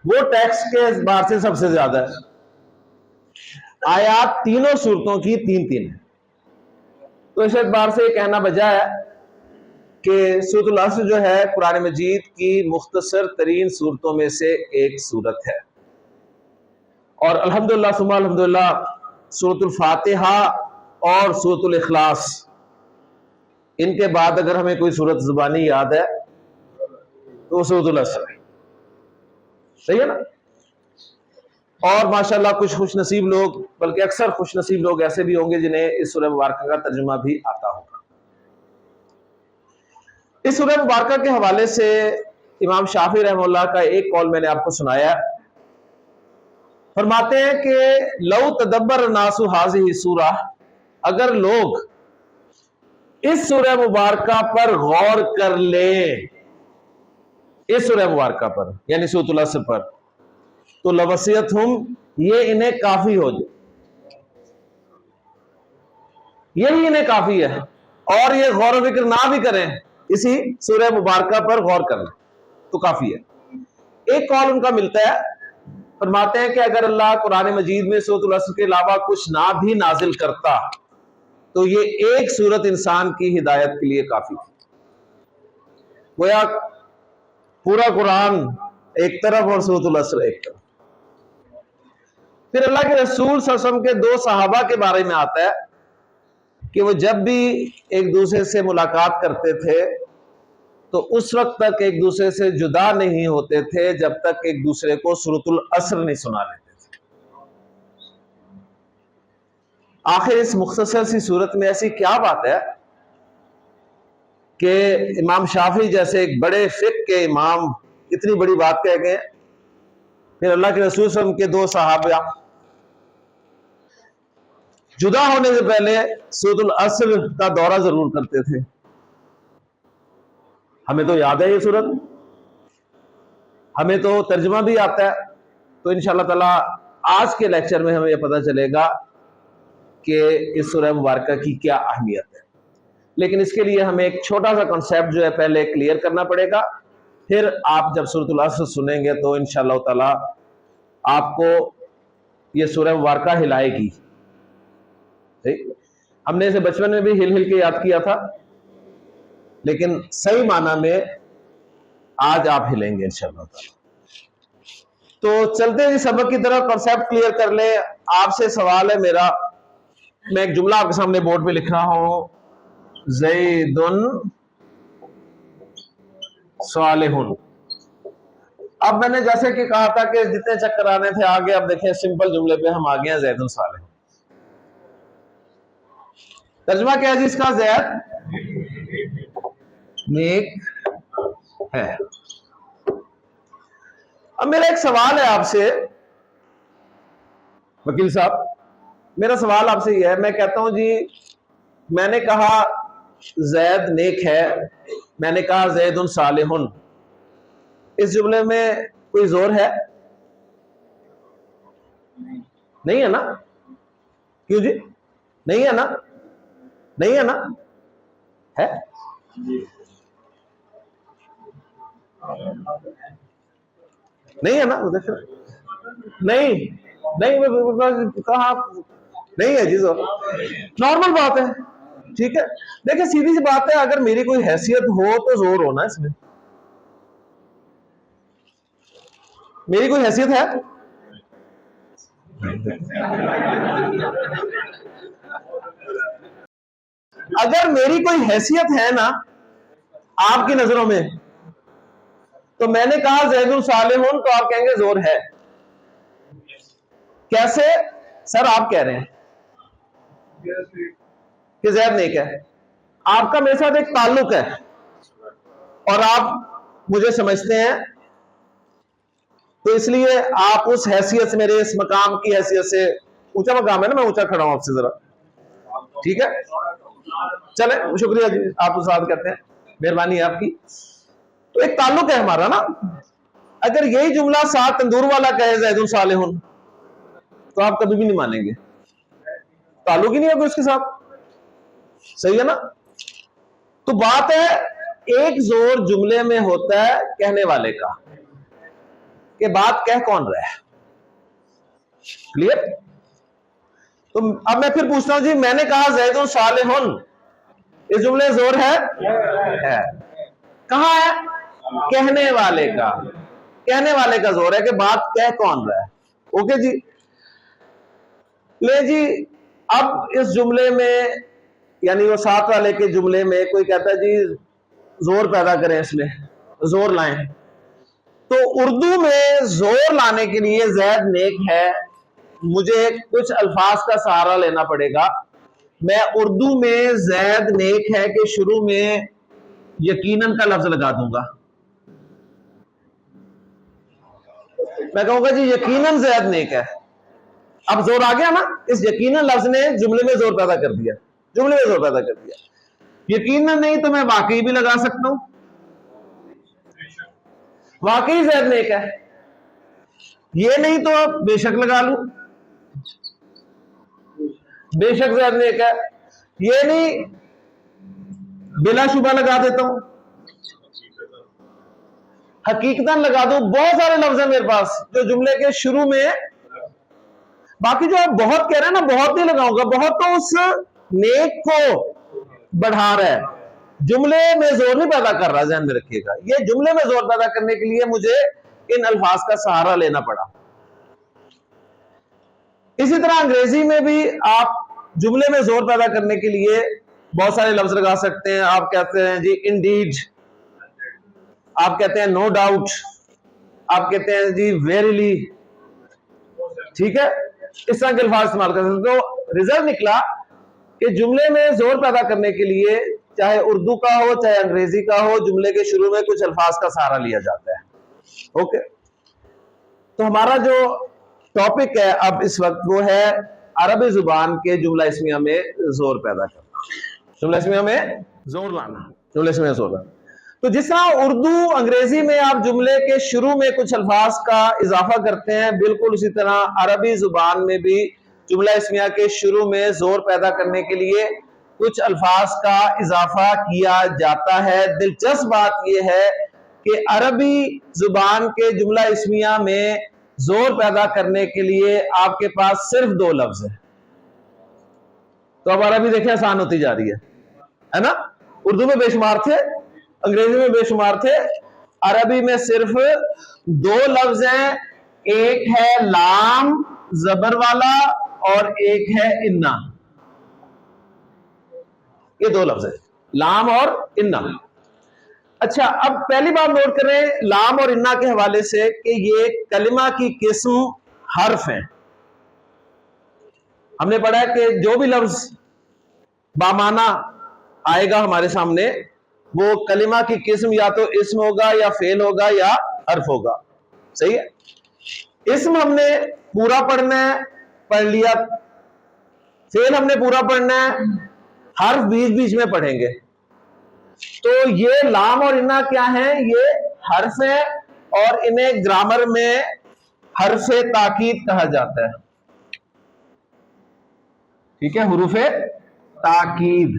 وہ ٹیکسٹ کے اعتبار سے سب سے زیادہ ہے۔ آیات تینوں صورتوں کی 3 ہیں، تو اس اعتبار سے یہ کہنا بجا ہے کہ سورۃ العصر جو ہے قرآن مجید کی مختصر ترین صورتوں میں سے ایک صورت ہے، اور الحمدللہ ثم الحمدللہ سورۃ الفاتحہ اور سورۃ الاخلاص، ان کے بعد اگر ہمیں کوئی سورت زبانی یاد ہے تو سورۃ العصر ہے، صحیح ہے نا؟ اور ماشاءاللہ کچھ خوش نصیب لوگ، بلکہ اکثر خوش نصیب لوگ ایسے بھی ہوں گے جنہیں اس سورہ مبارکہ کا ترجمہ بھی آتا ہوگا۔ اس سورہ مبارکہ کے حوالے سے امام شافعی رحمہ اللہ کا ایک قول میں نے آپ کو سنایا ہے فرماتے ہیں کہ لو تدبر الناس هذه سورہ، اگر لوگ اس سورہ مبارکہ پر غور کر لیں، اس سورہ مبارکہ پر یعنی سورۃ العصر پر، تو لوسعتہم، یہ انہیں کافی ہو جائے، یہی انہیں کافی ہے، اور یہ غور و فکر نہ بھی کریں، اسی سورہ مبارکہ پر غور کر لیں تو کافی ہے۔ ایک قول ان کا ملتا ہے، فرماتے ہیں کہ اگر اللہ قرآن مجید میں سورۃ العصر کے علاوہ کچھ نہ بھی نازل کرتا تو یہ ایک سورت انسان کی ہدایت کے لیے کافی تھی۔ گویا پورا قرآن ایک طرف اور سورۃ العصر ایک طرف۔ پھر اللہ کے رسول صلی اللہ علیہ وسلم کے دو صحابہ کے بارے میں آتا ہے کہ وہ جب بھی ایک دوسرے سے ملاقات کرتے تھے تو اس وقت تک ایک دوسرے سے جدا نہیں ہوتے تھے جب تک ایک دوسرے کو سورۃ العصر نہیں سنا لیتے تھے۔ آخر اس مختصر سی صورت میں ایسی کیا بات ہے کہ امام شافعی جیسے ایک بڑے فقہ کے امام اتنی بڑی بات کہہ گئے؟ پھر اللہ کے رسول صلی اللہ علیہ وسلم کے دو صحابہ جدا ہونے سے پہلے سورۃ العصر کا دورہ ضرور کرتے تھے۔ ہمیں تو یاد ہے یہ سورت، ہمیں تو ترجمہ بھی آتا ہے، تو انشاءاللہ تعالی آج کے لیکچر میں ہمیں یہ پتہ چلے گا کہ اس سورہ مبارکہ کی کیا اہمیت ہے۔ لیکن اس کے لیے ہمیں ایک چھوٹا سا کنسیپٹ جو ہے پہلے کلیئر کرنا پڑے گا، پھر آپ جب سورۃ العصر سنیں گے تو انشاءاللہ تعالی آپ کو یہ سورہ مبارکہ ہلائے گی۔ ہم نے اسے بچپن میں بھی ہل ہل کے یاد کیا تھا، لیکن صحیح معنی میں آج آپ ہلیں گے انشاءاللہ تعالی۔ تو چلتے ہیں سبق کی طرف، کنسیپٹ کلیئر کر لیں۔ آپ سے سوال ہے میرا، میں ایک جملہ آپ کے سامنے بورڈ پہ لکھ رہا ہوں، زید صالح۔ اب میں نے جیسے کہ کہا تھا کہ جتنے چکر آنے تھے آگے، اب دیکھیں سمپل جملے پہ ہم آگے ہیں، زید صالح۔ ترجمہ کیا ہے جی اس کا؟ زید نیک ہے۔ اب میرا ایک سوال ہے آپ سے وکیل صاحب، میرا سوال آپ سے یہ ہے، میں کہتا ہوں جی میں نے کہا زید نیک ہے، میں نے کہا زید صالح، اس جملے میں کوئی زور ہے؟ نہیں ہے نا؟ کیوں جی؟ نہیں ہے نا؟ نہیں ہے نا؟ ہے؟ نہیں ہے نا؟ نہیں کہاں نہیں ہے جی، نارمل بات ہے، ٹھیک ہے۔ دیکھیں سیدھی سی بات ہے، اگر میری کوئی حیثیت ہو تو زور ہونا اس میں۔ میری کوئی حیثیت ہے؟ اگر میری کوئی حیثیت ہے نا آپ کی نظروں میں، تو میں نے کہا زید صالح تو آپ کہیں گے زور ہے۔ کیسے سر آپ کہہ رہے ہیں کہ زید نیک ہے؟ آپ کا میرے ساتھ ایک تعلق ہے اور آپ مجھے سمجھتے ہیں، تو اس لیے آپ اس حیثیت سے، میرے اس مقام کی حیثیت سے، اونچا مقام ہے نا، میں اونچا کھڑا ہوں آپ سے ذرا، ٹھیک ہے؟ چلیں شکریہ جی، آپ استاد کہتے ہیں، مہربانی ہے آپ کی۔ تو ایک تعلق ہے ہمارا نا، اگر یہی جملہ ساتھ تندور والا کہے زید صالح تو آپ کبھی بھی نہیں مانیں گے، تعلق ہی نہیں ہے کوئی اس کے ساتھ، صحیح ہے نا؟ تو بات ہے ایک زور جملے میں ہوتا ہے کہنے والے کا، کہ بات کہہ کون رہا ہے، کلیئر؟ تو اب میں پھر پوچھتا ہوں جی، میں نے کہا زید صالح، اس جملے زور ہے؟ کہاں ہے؟ کہنے والے کا، کہنے والے کا زور ہے کہ بات کہہ کون رہا ہے۔ اوکے جی، لے جی اب اس جملے میں، یعنی وہ ساتھ والے کے جملے میں کوئی کہتا ہے جی زور پیدا کریں، اس میں زور لائیں، تو اردو میں زور لانے کے لیے زید نیک ہے، مجھے کچھ الفاظ کا سہارا لینا پڑے گا۔ میں اردو میں زید نیک ہے کہ شروع میں یقیناً کا لفظ لگا دوں گا، میں کہوں گا جی یقیناً زید نیک ہے، اب زور آ گیا نا, اس یقیناً لفظ نے جملے میں زور پیدا کر دیا, جملے میں زور پیدا کر دیا. یقیناً نہیں تو میں واقعی بھی لگا سکتا ہوں, واقعی زید نیک ہے. یہ نہیں تو بے شک لگا لوں, بے شک زید نیک ہے. یہ نہیں بلا شبہ لگا دیتا ہوں, حقیقتاً لگا دوں. بہت سارے لفظ ہیں میرے پاس جو جملے کے شروع میں, باقی جو آپ بہت کہہ رہے ہیں نا, بہت نہیں لگاؤں گا, بہت تو اس نیک کو بڑھا رہا ہے, جملے میں زور نہیں پیدا کر رہا. ذہن میں رکھیے گا, یہ جملے میں زور پیدا کرنے کے لیے مجھے ان الفاظ کا سہارا لینا پڑا. اسی طرح انگریزی میں بھی آپ جملے میں زور پیدا کرنے کے لیے بہت سارے لفظ لگا سکتے ہیں. آپ کہتے ہیں جی انڈیڈ, آپ کہتے ہیں نو ڈاؤٹ, آپ کہتے ہیں جی ویریلی, ٹھیک ہے, اس طرح کے الفاظ استعمال کر سکتے. تو رزلٹ نکلا کہ جملے میں زور پیدا کرنے کے لیے چاہے اردو کا ہو چاہے انگریزی کا ہو, جملے کے شروع میں کچھ الفاظ کا سہارا لیا جاتا ہے. اوکے, تو ہمارا جو ٹاپک ہے اب اس وقت وہ ہے عربی زبان کے جملہ اسمیہ میں زور پیدا کرنا, جملہ اسمیہ میں زور لانا, جملہ اسمیہ میں زور لانا. تو جس طرح اردو انگریزی میں آپ جملے کے شروع میں کچھ الفاظ کا اضافہ کرتے ہیں, بالکل اسی طرح عربی زبان میں بھی جملہ اسمیہ کے شروع میں زور پیدا کرنے کے لیے کچھ الفاظ کا اضافہ کیا جاتا ہے. دلچسپ بات یہ ہے کہ عربی زبان کے جملہ اسمیہ میں زور پیدا کرنے کے لیے آپ کے پاس صرف 2 لفظ ہیں. تو اب عربی دیکھیں آسان ہوتی جا رہی ہے نا. اردو میں بے شمار تھے, انگریزی میں بے شمار تھے, عربی میں صرف 2 لفظ ہیں. ایک ہے لام زبر والا اور ایک ہے انا. یہ 2 لفظ ہیں, لام اور انا. اچھا, اب پہلی بات نوٹ کریں لام اور انا کے حوالے سے کہ یہ کلمہ کی قسم حرف ہیں. ہم نے پڑھا ہے کہ جو بھی لفظ بامانہ آئے گا ہمارے سامنے وہ کلمہ کی قسم یا تو اسم ہوگا یا فعل ہوگا یا حرف ہوگا. صحیح ہے, اسم ہم نے پورا پڑھنا ہے, پڑھ لیا. فعل ہم نے پورا پڑھنا ہے, حرف بیچ بیچ میں پڑھیں گے. تو یہ لام اور انا کیا ہیں؟ یہ حرف ہیں اور انہیں گرامر میں حرف تاکید کہا جاتا ہے. ٹھیک ہے, حروف تاکید,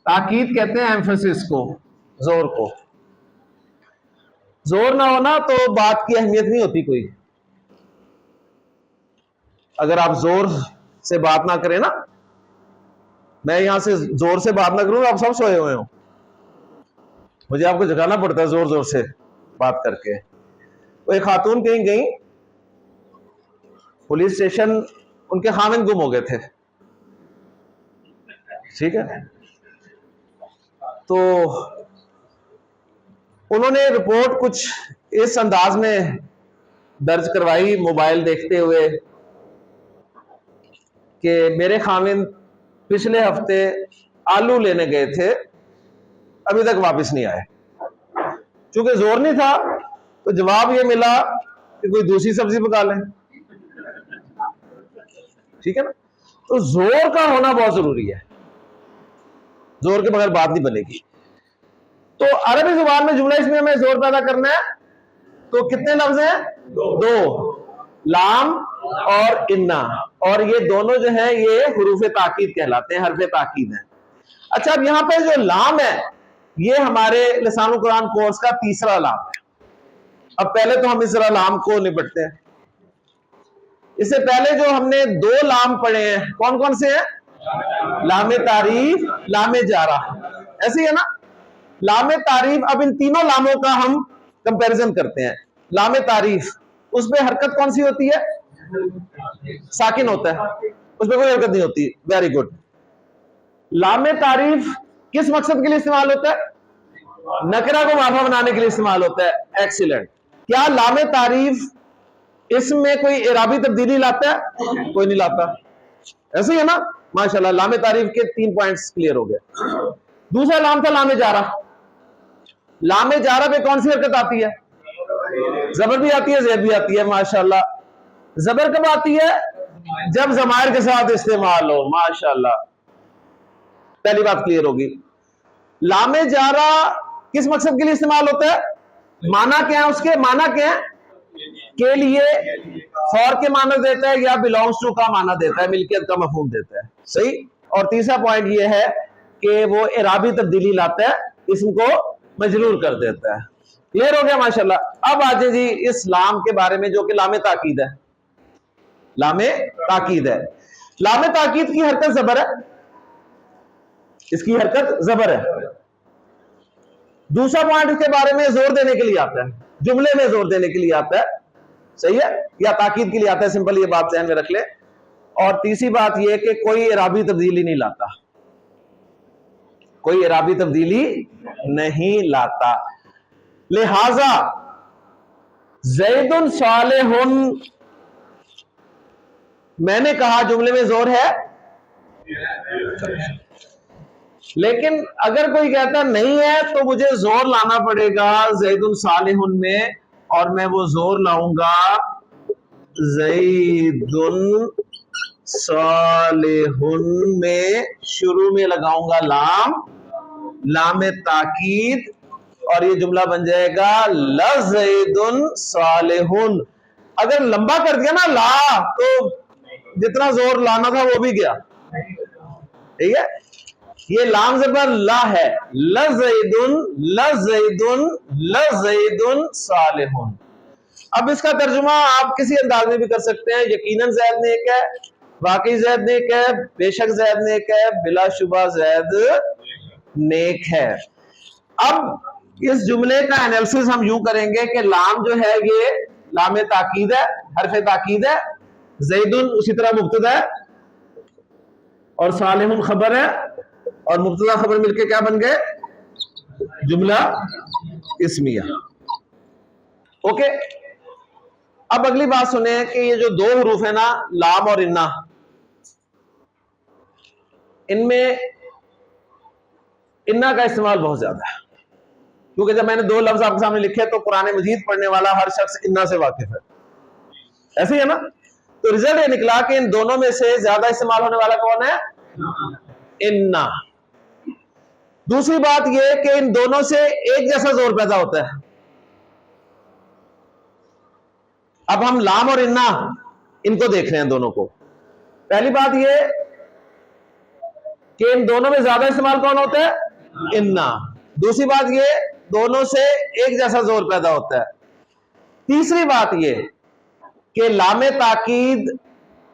تاکید کہتے ہیں ایمفیسس کو, زور کو. زور نہ ہونا تو بات کی اہمیت نہیں ہوتی کوئی. اگر آپ زور سے بات نہ کریں نا, میں یہاں سے زور سے بات نہ کروں, آپ سب سوئے ہوئے ہوں, مجھے آپ کو جگانا پڑتا ہے زور زور سے بات کر کے. وہ ایک خاتون کہیں گئی, پولیس اسٹیشن, ان کے خاوند گم ہو گئے تھے. ٹھیک ہے, تو انہوں نے رپورٹ کچھ اس انداز میں درج کروائی موبائل دیکھتے ہوئے کہ میرے خاوند پچھلے ہفتے آلو لینے گئے تھے, ابھی تک واپس نہیں آئے. چونکہ زور نہیں تھا تو جواب یہ ملا کہ کوئی دوسری سبزی پکا لیں. ٹھیک ہے نا, تو زور کا ہونا بہت ضروری ہے, زور کے بغیر بات نہیں بنے گی. تو عربی زبان میں جملہ اسمیہ میں زور پیدا کرنا ہے تو کتنے لفظ ہیں؟ 2, لام اور انا, اور یہ دونوں جو ہیں یہ حروف تاکید کہلاتے ہیں, حرف تاکید ہیں. اچھا, اب یہاں پہ جو لام ہے یہ ہمارے لسان القرآن کورس کا 3را لام ہے. اب پہلے تو ہم اس طرح لام کو نپٹتے ہیں. اس سے پہلے جو ہم نے 2 لام پڑھے ہیں, کون کون سے ہیں؟ لام تعریف, لام جارہ, ایسے ہی ہے نا. لام تعریف, اب ان تینوں لاموں کا ہم کمپیریزن کرتے ہیں. لام تعریف, اس پہ حرکت کون سی ہوتی ہے؟ ساکن ہوتا ہے, اس پہ کوئی حرکت نہیں ہوتی. Very good. لام تعریف کس مقصد کے لیے استعمال ہوتا ہے؟ نکرہ کو معرفہ بنانے کے لیے استعمال ہوتا ہے. ایکسیلنٹ. کیا لام تعریف اسم میں کوئی اعرابی تبدیلی لاتا ہے؟ کوئی نہیں لاتا. ایسے ہی ہے نا, ماشاءاللہ. لام تعریف کے 3 پوائنٹس کلیئر ہو گئے. دوسرا لام تھا لام جارہ. لام جارہ پہ کون سی حرکت آتی ہے؟ زبر بھی آتی ہے, زید بھی آتی ہے, ماشاءاللہ. زبر کب آتی ہے؟ جب ضمائر کے ساتھ استعمال ہو. ماشاءاللہ, پہلی بات کلیئر ہوگی. لام جارہ کس مقصد کے لیے استعمال ہوتا ہے؟ معنی کیا ہے اس کے؟ معنی کیا ہے؟ کے لیے, فور کے معنی دیتا ہے یا belongs to کا معنی دیتا ہے, ملکیت کا مفہوم دیتا ہے. صحیح. اور تیسرا پوائنٹ یہ ہے کہ وہ اعرابی تبدیلی لاتا ہے, اسم کو مجرور کر دیتا ہے. کلیئر ہو گیا ماشاءاللہ. اب آجے جی اس لام کے بارے میں جو کہ لام تاکید ہے. لام تاکید ہے. لام تاکید کی حرکت زبر ہے, اس کی حرکت زبر ہے. دوسرا پوائنٹ اس کے بارے میں زور دینے کے لیے آتا ہے, جملے میں زور دینے کے لیے آتا ہے. صحیح ہے, یا تاکید کے لیے آتا ہے, سمپل یہ بات ذہن میں رکھ لے. اور تیسری بات یہ کہ کوئی اعرابی تبدیلی نہیں لاتا, کوئی اعرابی تبدیلی نہیں لاتا. لہذا زید صالح, میں نے کہا جملے میں زور ہے, لیکن اگر کوئی کہتا نہیں ہے تو مجھے زور لانا پڑے گا زید صالح میں, اور میں وہ زور لاؤں گا زید صالح میں, شروع میں لگاؤں گا لام, لام تاکید, اور یہ جملہ بن جائے گا لزید صالح. اگر لمبا کر دیا نا لا, تو جتنا زور لانا تھا وہ بھی گیا. ٹھیک ہے, یہ لام زبر لا ہے, لزید لزید لزید صالح. اب اس کا ترجمہ آپ کسی انداز میں بھی کر سکتے ہیں. یقیناً زید نیک ہے, واقعی زید نیک ہے, بے شک زید نیک ہے, بلا شبہ زید نیک ہے. اب اس جملے کا انالیسس ہم یوں کریں گے کہ لام جو ہے یہ لام تاکید ہے, حرف تاکید ہے. زیدن اسی طرح مبتدا ہے, اور صالح خبر ہے, اور مبتدا خبر مل کے کیا بن گئے؟ جملہ اسمیہ. اوکے, اب اگلی بات سنیں کہ یہ جو دو حروف ہیں نا, لام اور انا, ان میں انا کا استعمال بہت زیادہ ہے, کیونکہ جب میں نے دو لفظ آپ کے سامنے لکھے تو قرآن مجید پڑھنے والا ہر شخص انا سے واقف ہے, ایسے ہی ہے نا. تو رزلٹ یہ نکلا کہ ان دونوں میں سے زیادہ استعمال ہونے والا کون ہے؟ انا. دوسری بات یہ کہ ان دونوں سے ایک جیسا زور پیدا ہوتا ہے. اب ہم لام اور انا ان کو دیکھ رہے ہیں دونوں کو. پہلی بات یہ کہ ان دونوں میں زیادہ استعمال کون ہوتا ہے؟ انا. دوسری بات یہ دونوں سے ایک جیسا زور پیدا ہوتا ہے. تیسری بات یہ کہ لام تاکید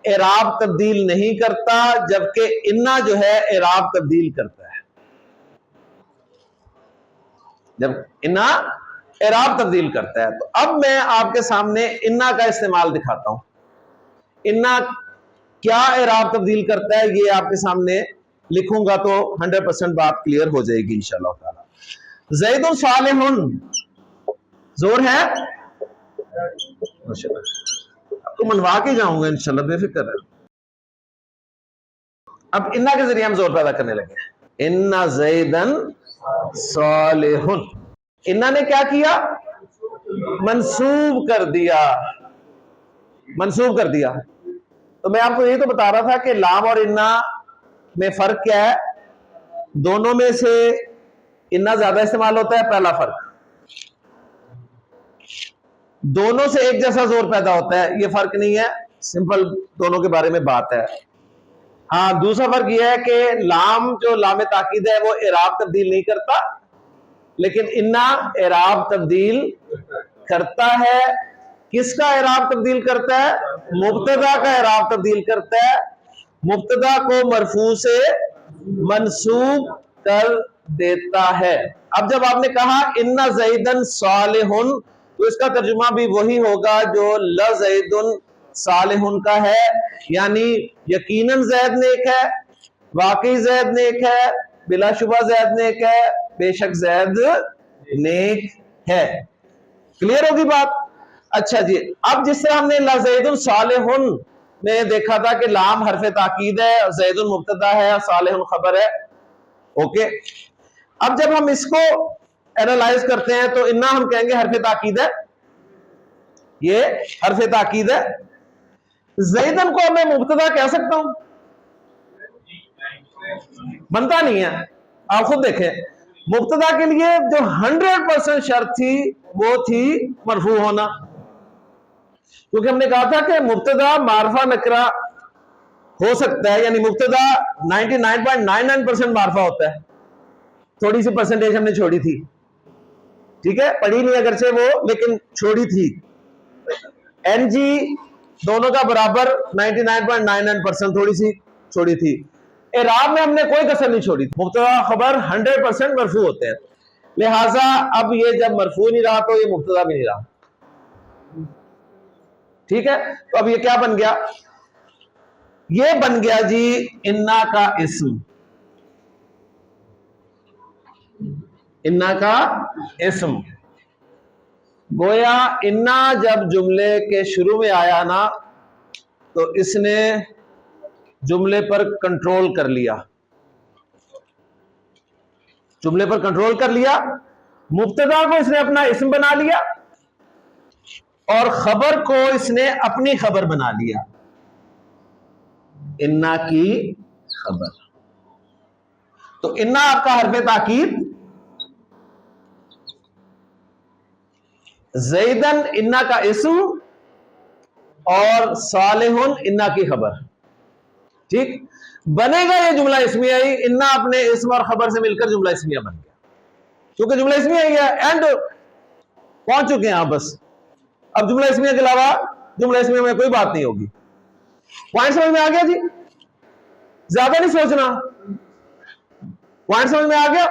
اعراب تبدیل نہیں کرتا, جبکہ انا جو ہے اعراب تبدیل کرتا ہے. جب انا اعراب تبدیل کرتا ہے, تو اب میں آپ کے سامنے انا کا استعمال دکھاتا ہوں. انا کیا اعراب تبدیل کرتا ہے یہ آپ کے سامنے لکھوں گا تو 100% بات کلیئر ہو جائے گی انشاءاللہ تعالی. زید صالح, زور ہے, اب تو منوا کے جاؤں گا انشاءاللہ, بے فکر ہے. اب انا کے ذریعے ہم زور پیدا کرنے لگے. انا زیدن صالح, انا نے کیا کیا؟ منسوب کر دیا, منسوب کر دیا. تو میں آپ کو یہ تو بتا رہا تھا کہ لام اور انا میں فرق کیا ہے. دونوں میں سے انا زیادہ استعمال ہوتا ہے, پہلا فرق. دونوں سے ایک جیسا زور پیدا ہوتا ہے, یہ فرق نہیں ہے, سمپل دونوں کے بارے میں بات ہے. ہاں, دوسرا فرق یہ ہے کہ لام جو لام تاکید ہے وہ اعراب تبدیل نہیں کرتا, لیکن انا اعراب تبدیل کرتا ہے. کس کا اعراب تبدیل کرتا ہے؟ مبتدا کا اعراب تبدیل کرتا ہے. مبتدا کو مرفوع سے منصوب کر دیتا ہے. اب جب آپ نے کہا انا زیدن صالح, تو اس کا ترجمہ بھی وہی ہوگا جو لزید صالح کا ہے, یعنی یقیناً زید نیک ہے, واقعی زید نیک ہے, بلا شبہ زید نیک ہے, بے شک زید نیک ہے. کلیئر ہوگی بات؟ اچھا جی, اب جس طرح ہم نے لزید صالح میں دیکھا تھا کہ لام حرف تاکید ہے, زید مبتدا ہے, صالح خبر ہے. اوکے, اب جب ہم اس کو اینالائز کرتے ہیں تو انا ہم کہیں گے حرف تاکید ہے, یہ حرف تاکید ہے. زیدن کو میں مبتدا کہہ سکتا ہوں؟ بنتا نہیں ہے. آپ خود دیکھیں مبتدا کے لیے جو 100% شرط تھی وہ تھی مرفوع ہونا، کیونکہ ہم نے کہا تھا کہ مبتدا معرفہ نکرہ ہو سکتا ہے، یعنی مبتدا 99.99% معرفہ ہوتا ہے. تھوڑی سی پرسنٹیج ہم نے چھوڑی تھی، ٹھیک ہے، پڑھی نہیں اگرچہ وہ، لیکن چھوڑی تھی. این جی دونوں کا برابر 99.99%، تھوڑی سی چھوڑی تھی. اعراب میں ہم نے کوئی کسر نہیں چھوڑی تھی. مبتدا خبر 100% مرفوع ہوتے ہیں، لہٰذا اب یہ جب مرفوع نہیں رہا تو یہ مبتدا بھی نہیں رہا. ٹھیک ہے، تو اب یہ کیا بن گیا؟ یہ بن گیا جی انا کا اسم. انا کا اسم گویا انا جب جملے کے شروع میں آیا نا تو اس نے جملے پر کنٹرول کر لیا، جملے پر کنٹرول کر لیا. مبتدا کو اس نے اپنا اسم بنا لیا اور خبر کو اس نے اپنی خبر بنا لیا، انا کی خبر. تو انا آپ کا حرف تاکید، زیدن انا کا اسم اور صالح انا کی خبر. ٹھیک بنے گا یہ جملہ اسمیہ ہی. انا اپنے اسم اور خبر سے مل کر جملہ اسمیہ بن گیا، کیونکہ جملہ اسمیہ ہی ہے. اینڈ پہنچ چکے ہیں آپ بس. اب جملہ اسمیہ کے علاوہ جملہ اسمیہ میں کوئی بات نہیں ہوگی. پوائنٹ سمجھ میں آ گیا جی؟ زیادہ نہیں سوچنا، پوائنٹ سمجھ میں آ گیا.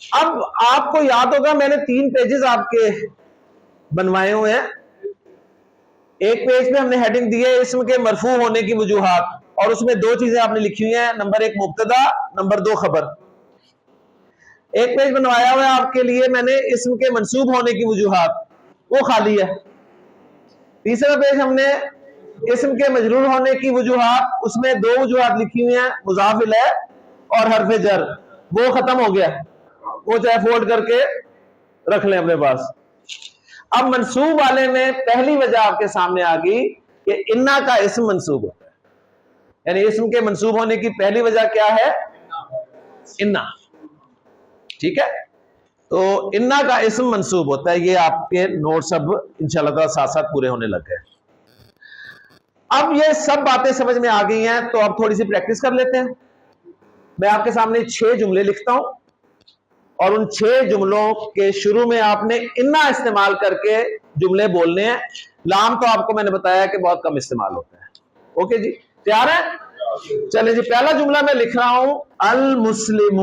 اب آپ کو یاد ہوگا میں نے 3 پیجز آپ کے بنوائے ہوئے ہیں. ایک پیج پہ ہم نے ہیڈنگ دی ہے اسم کے مرفوع ہونے کی وجوہات، اور اس میں 2 چیزیں آپ نے لکھی ہوئی ہیں، نمبر 1 مبتدا، نمبر 2 خبر. ایک پیج بنوایا ہوا ہے آپ کے لیے میں نے اسم کے منصوب ہونے کی وجوہات، وہ خالی ہے. تیسرا پیج ہم نے اسم کے مجرور ہونے کی وجوہات، اس میں 2 وجوہات لکھی ہوئی ہیں، مضاف الیہ اور حرف جر. وہ ختم ہو گیا، وہ چاہے فولڈ کر کے رکھ لیں اپنے پاس. اب منصوب والے میں پہلی وجہ آپ کے سامنے آ گئی کہ انا کا اسم منصوب ہوتا ہے، یعنی اسم کے منصوب ہونے کی پہلی وجہ کیا ہے؟ انا. ٹھیک ہے، تو انا کا اسم منصوب ہوتا ہے. یہ آپ کے نوٹس اب انشاءاللہ تعالی ساتھ ساتھ پورے ہونے لگ گئے. اب یہ سب باتیں سمجھ میں آ گئی ہیں تو اب تھوڑی سی پریکٹس کر لیتے ہیں. میں آپ کے سامنے 6 جملے لکھتا ہوں اور ان 6 جملوں کے شروع میں آپ نے انا استعمال کر کے جملے بولنے ہیں. لام تو آپ کو میں نے بتایا کہ بہت کم استعمال ہوتا ہے. اوکے جی، تیار ہے؟ چلیں جی، پہلا جملہ میں لکھ رہا ہوں المسلم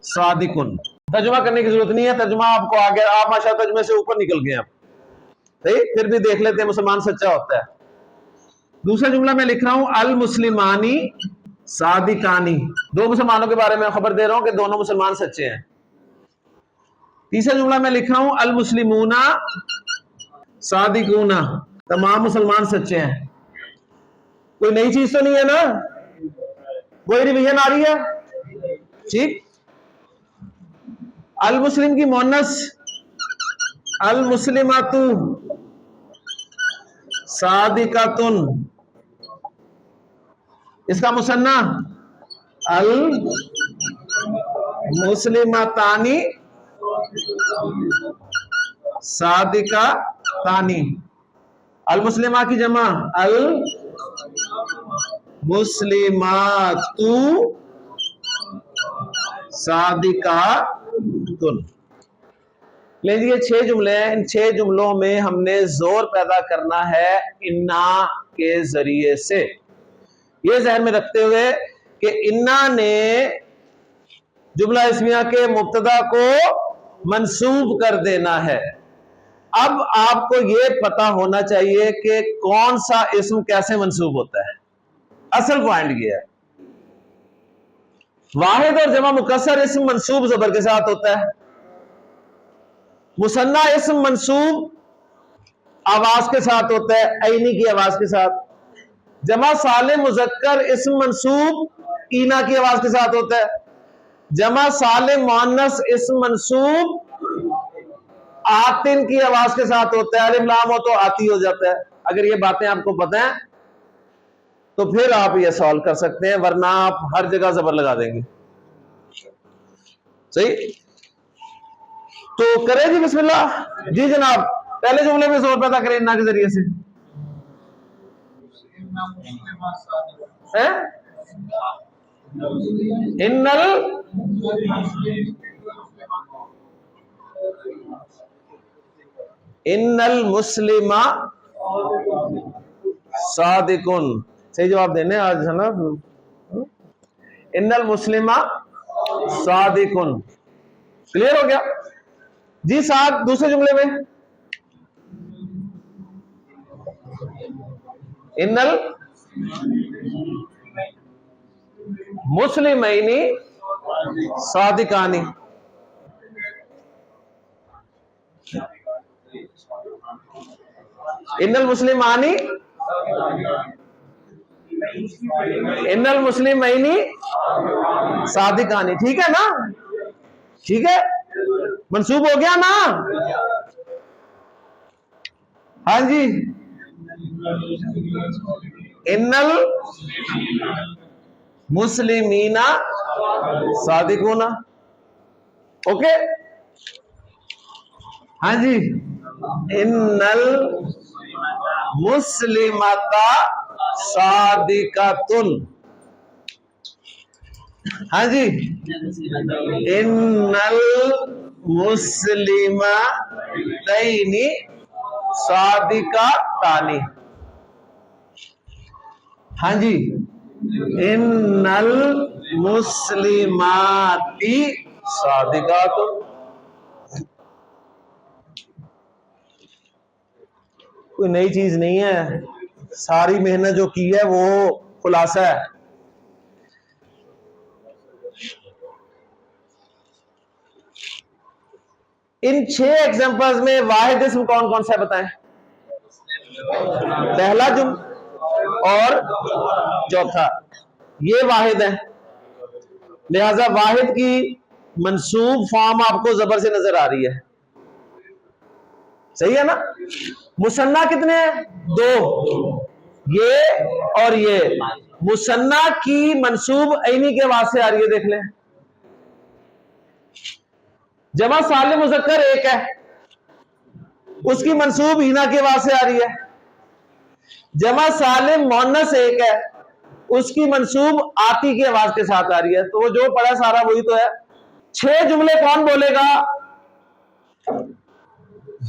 صادقن. ترجمہ کرنے کی ضرورت نہیں ہے، ترجمہ آپ کو آ گیا، آپ ماشاءاللہ ترجمے سے اوپر نکل گئے. صحیح، پھر بھی دیکھ لیتے ہیں مسلمان سچا ہوتا ہے. دوسرا جملہ میں لکھ رہا ہوں المسلمانی صادقانی. 2 مسلمانوں کے بارے میں خبر دے رہا ہوں کہ دونوں مسلمان سچے ہیں. تیسرا جملہ میں لکھ رہا ہوں المسلمون صادقون. تمام مسلمان سچے ہیں. کوئی نئی چیز تو نہیں ہے نا؟ کوئی ریویژن آ رہی ہے؟ ٹھیک. المسلم کی مؤنث المسلمات صادقاتن. اس کا مثنیٰ المسلمتانی صادقاتانی. المسلمہ کی جمع المسلمات صادقاتن. لیں جی، یہ 6 جملے ہیں. ان 6 جملوں میں ہم نے زور پیدا کرنا ہے انا کے ذریعے سے. یہ ذہن میں رکھتے ہوئے کہ انا نے جملہ اسمیہ کے مبتدا کو منصوب کر دینا ہے. اب آپ کو یہ پتا ہونا چاہیے کہ کون سا اسم کیسے منصوب ہوتا ہے. اصل پوائنٹ یہ ہے. واحد اور جمع مکسر اسم منصوب زبر کے ساتھ ہوتا ہے. مثنیٰ اسم منصوب آواز کے ساتھ ہوتا ہے، عینی کی آواز کے ساتھ. جمع سالم مذکر اسم منصوب اینا کی آواز کے ساتھ ہوتا ہے. جمع سالم مؤنث اسم منصوب آتن کی آواز کے ساتھ ہوتا ہے. الف لام ہو تو آتی ہو جاتا ہے. اگر یہ باتیں آپ کو پتہ ہیں تو پھر آپ یہ سوالو کر سکتے ہیں، ورنہ آپ ہر جگہ زبر لگا دیں گے. صحیح؟ تو کریں جی بسم اللہ. جی جناب، پہلے جملے میں زور پیدا کریں انا کے ذریعے سے. ان المسلم صادقن. صحیح جواب دینے آج ہے نا. ان المسلم صادقن. کلیئر ہو گیا جی. ساتھ دوسرے جملے میں ان المسلمین صادقان. ان المسلمان ان المسلمین صادقان. ٹھیک ہے نا؟ ٹھیک ہے، منسوب ہو گیا نا؟ ہاں جی. ان المسلمین صادقون. اوکے. ہاں جی. ان المسلمۃ صادقۃ. ہاں جی. ان المسلمتین صادقتان. ہاں جی. ان المسلمات صادقات. کوئی نئی چیز نہیں ہے، ساری محنت جو کی ہے وہ خلاصہ ہے. ان 6 ایگزامپلز میں واحد اسم کون کون سا بتائیں؟ پہلا جملہ اور چوتھا. یہ واحد ہے، لہذا واحد کی منصوب فارم آپ کو زبر سے نظر آ رہی ہے. صحیح ہے نا؟ مثنیٰ کتنے ہیں؟ 2، یہ اور یہ. مثنیٰ کی منصوب عینی کے واسطے آ رہی ہے، دیکھ لیں. جمع سالم مذکر 1 ہے، اس کی منصوب ہینا کے واسطے آ رہی ہے. جمع سالم مؤنث 1 ہے، اس کی منصوب آتی کے آواز کے ساتھ آ رہی ہے. تو وہ جو پڑھا سارا وہی تو ہے. 6 جملے کون بولے گا؟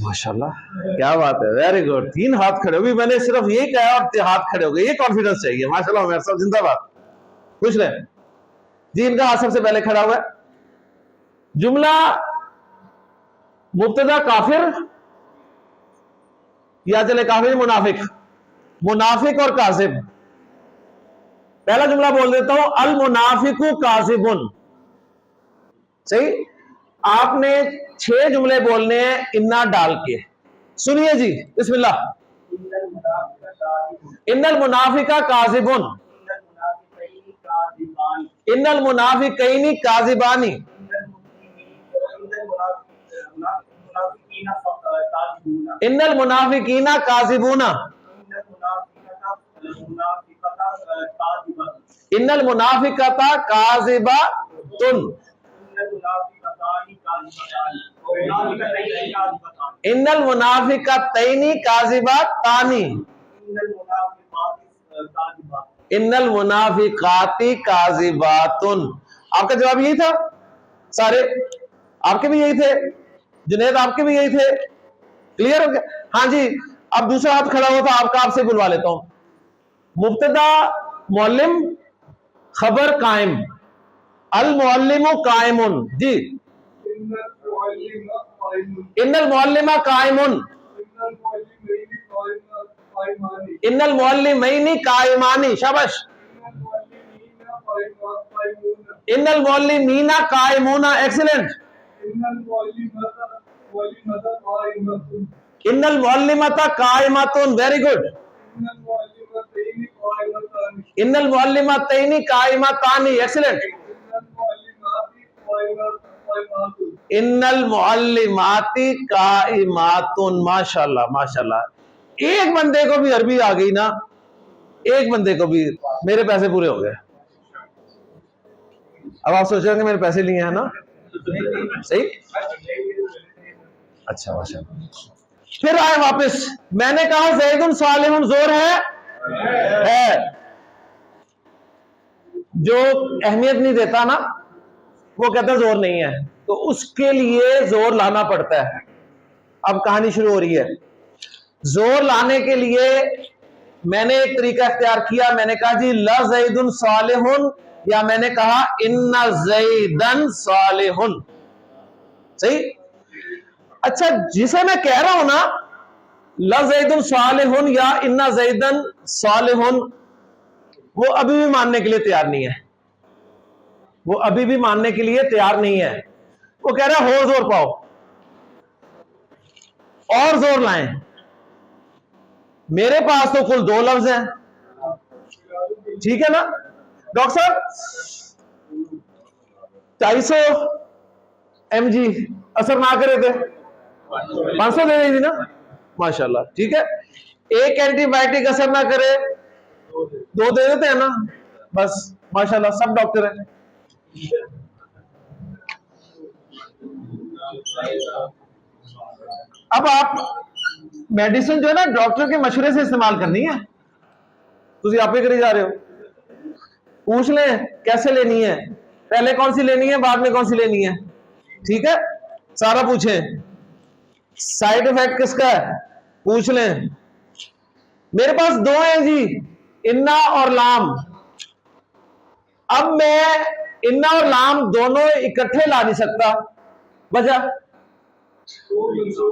ماشاءاللہ، کیا بات ہے، ویری گڈ. 3 ہاتھ کھڑے ہو گئے. میں نے صرف یہی کہا اور ہاتھ کھڑے ہو گئے. یہ کانفیڈنس چاہیے. ماشاءاللہ عمر صاحب زندہ باد. خوش رہیں جی. ان کا ہاتھ سب سے پہلے کھڑا ہوا ہے. جملہ مبتدا کافر یا چلے کافر منافق، منافق اور کاذب. پہلا جملہ بول دیتا ہوں، المنافق کاذب. صحیح. آپ نے 6 جملے بولنے ہیں انا ڈال کے. سنیے جی بسم اللہ. ان المنافق کاذب. ان المنافقین کاذبان. ان المنافقین کاذبون. ان المنافقۃ کاذبۃ. ان المنافقتین کاذباتان. ان المنافقات کاذبات. آپ کا جواب یہی تھا؟ سارے آپ کے بھی یہی تھے؟ جنید آپ کے بھی یہی تھے؟ کلیئر ہو گیا؟ ہاں جی. اب دوسرا ہاتھ کھڑا ہوا تھا آپ کا، آپ سے بلوا لیتا ہوں. مبتدا معلم، خبر قائم. المعلم قائم. جی. ان المعلم قائم. ان المعلمین قائمان. شاباش. ان المعلمین قائمون. ایکسیلنٹ. ان المعلمۃ قائمۃ. Very good. ان المعلمتین قائمتان. ایکسیلنٹ. ان المعلمات قائمات. ماشاءاللہ ماشاءاللہ. ایک بندے کو بھی عربی آ گئی نا, ایک بندے کو بھی, میرے پیسے پورے ہو گئے. اب آپ سوچ رہے ہیں کہ میرے پیسے لیے ہیں نا, صحیح, اچھا ماشاء اللہ. پھر آئے واپس, میں نے کہا زید صالح زور ہے. جو اہمیت نہیں دیتا نا وہ کہتا ہے زور نہیں ہے, تو اس کے لیے زور لانا پڑتا ہے. اب کہانی شروع ہو رہی ہے. زور لانے کے لیے میں نے ایک طریقہ اختیار کیا, میں نے کہا جی لا زید صالح, یا میں نے کہا ان زیدن صالح. صحیح. اچھا جسے میں کہہ رہا ہوں نا لا زید صالح یا ان زیدن صالح, وہ ابھی بھی ماننے کے لیے تیار نہیں ہے. وہ ابھی بھی ماننے کے لیے تیار نہیں ہے. وہ کہہ رہا ہے اور زور پاؤ, اور زور لائیں. میرے پاس تو کل 2 لفظ ہیں, ٹھیک ہے نا ڈاکٹر صاحب, 250 mg اثر نہ کرے تھے, 500 دے دی نا, ماشاءاللہ, ٹھیک ہے. ایک اینٹی بائیوٹک اثر نہ کرے 2 دے دیتے ہیں نا, بس ماشاءاللہ سب ڈاکٹر ہیں. اب آپ میڈیسن جو ہے نا ڈاکٹر کے مشورے سے استعمال کرنی ہے. تسی آپ ہی کری جا رہے ہو, پوچھ لیں کیسے لینی ہے, پہلے کون سی لینی ہے بعد میں کون سی لینی ہے, ٹھیک ہے, سارا پوچھیں. سائیڈ افیکٹ کس کا ہے پوچھ لیں. میرے پاس 2 ہیں جی, انا اور لام. اب میں انا اور لام دونوں اکٹھے لا نہیں سکتا. وجہ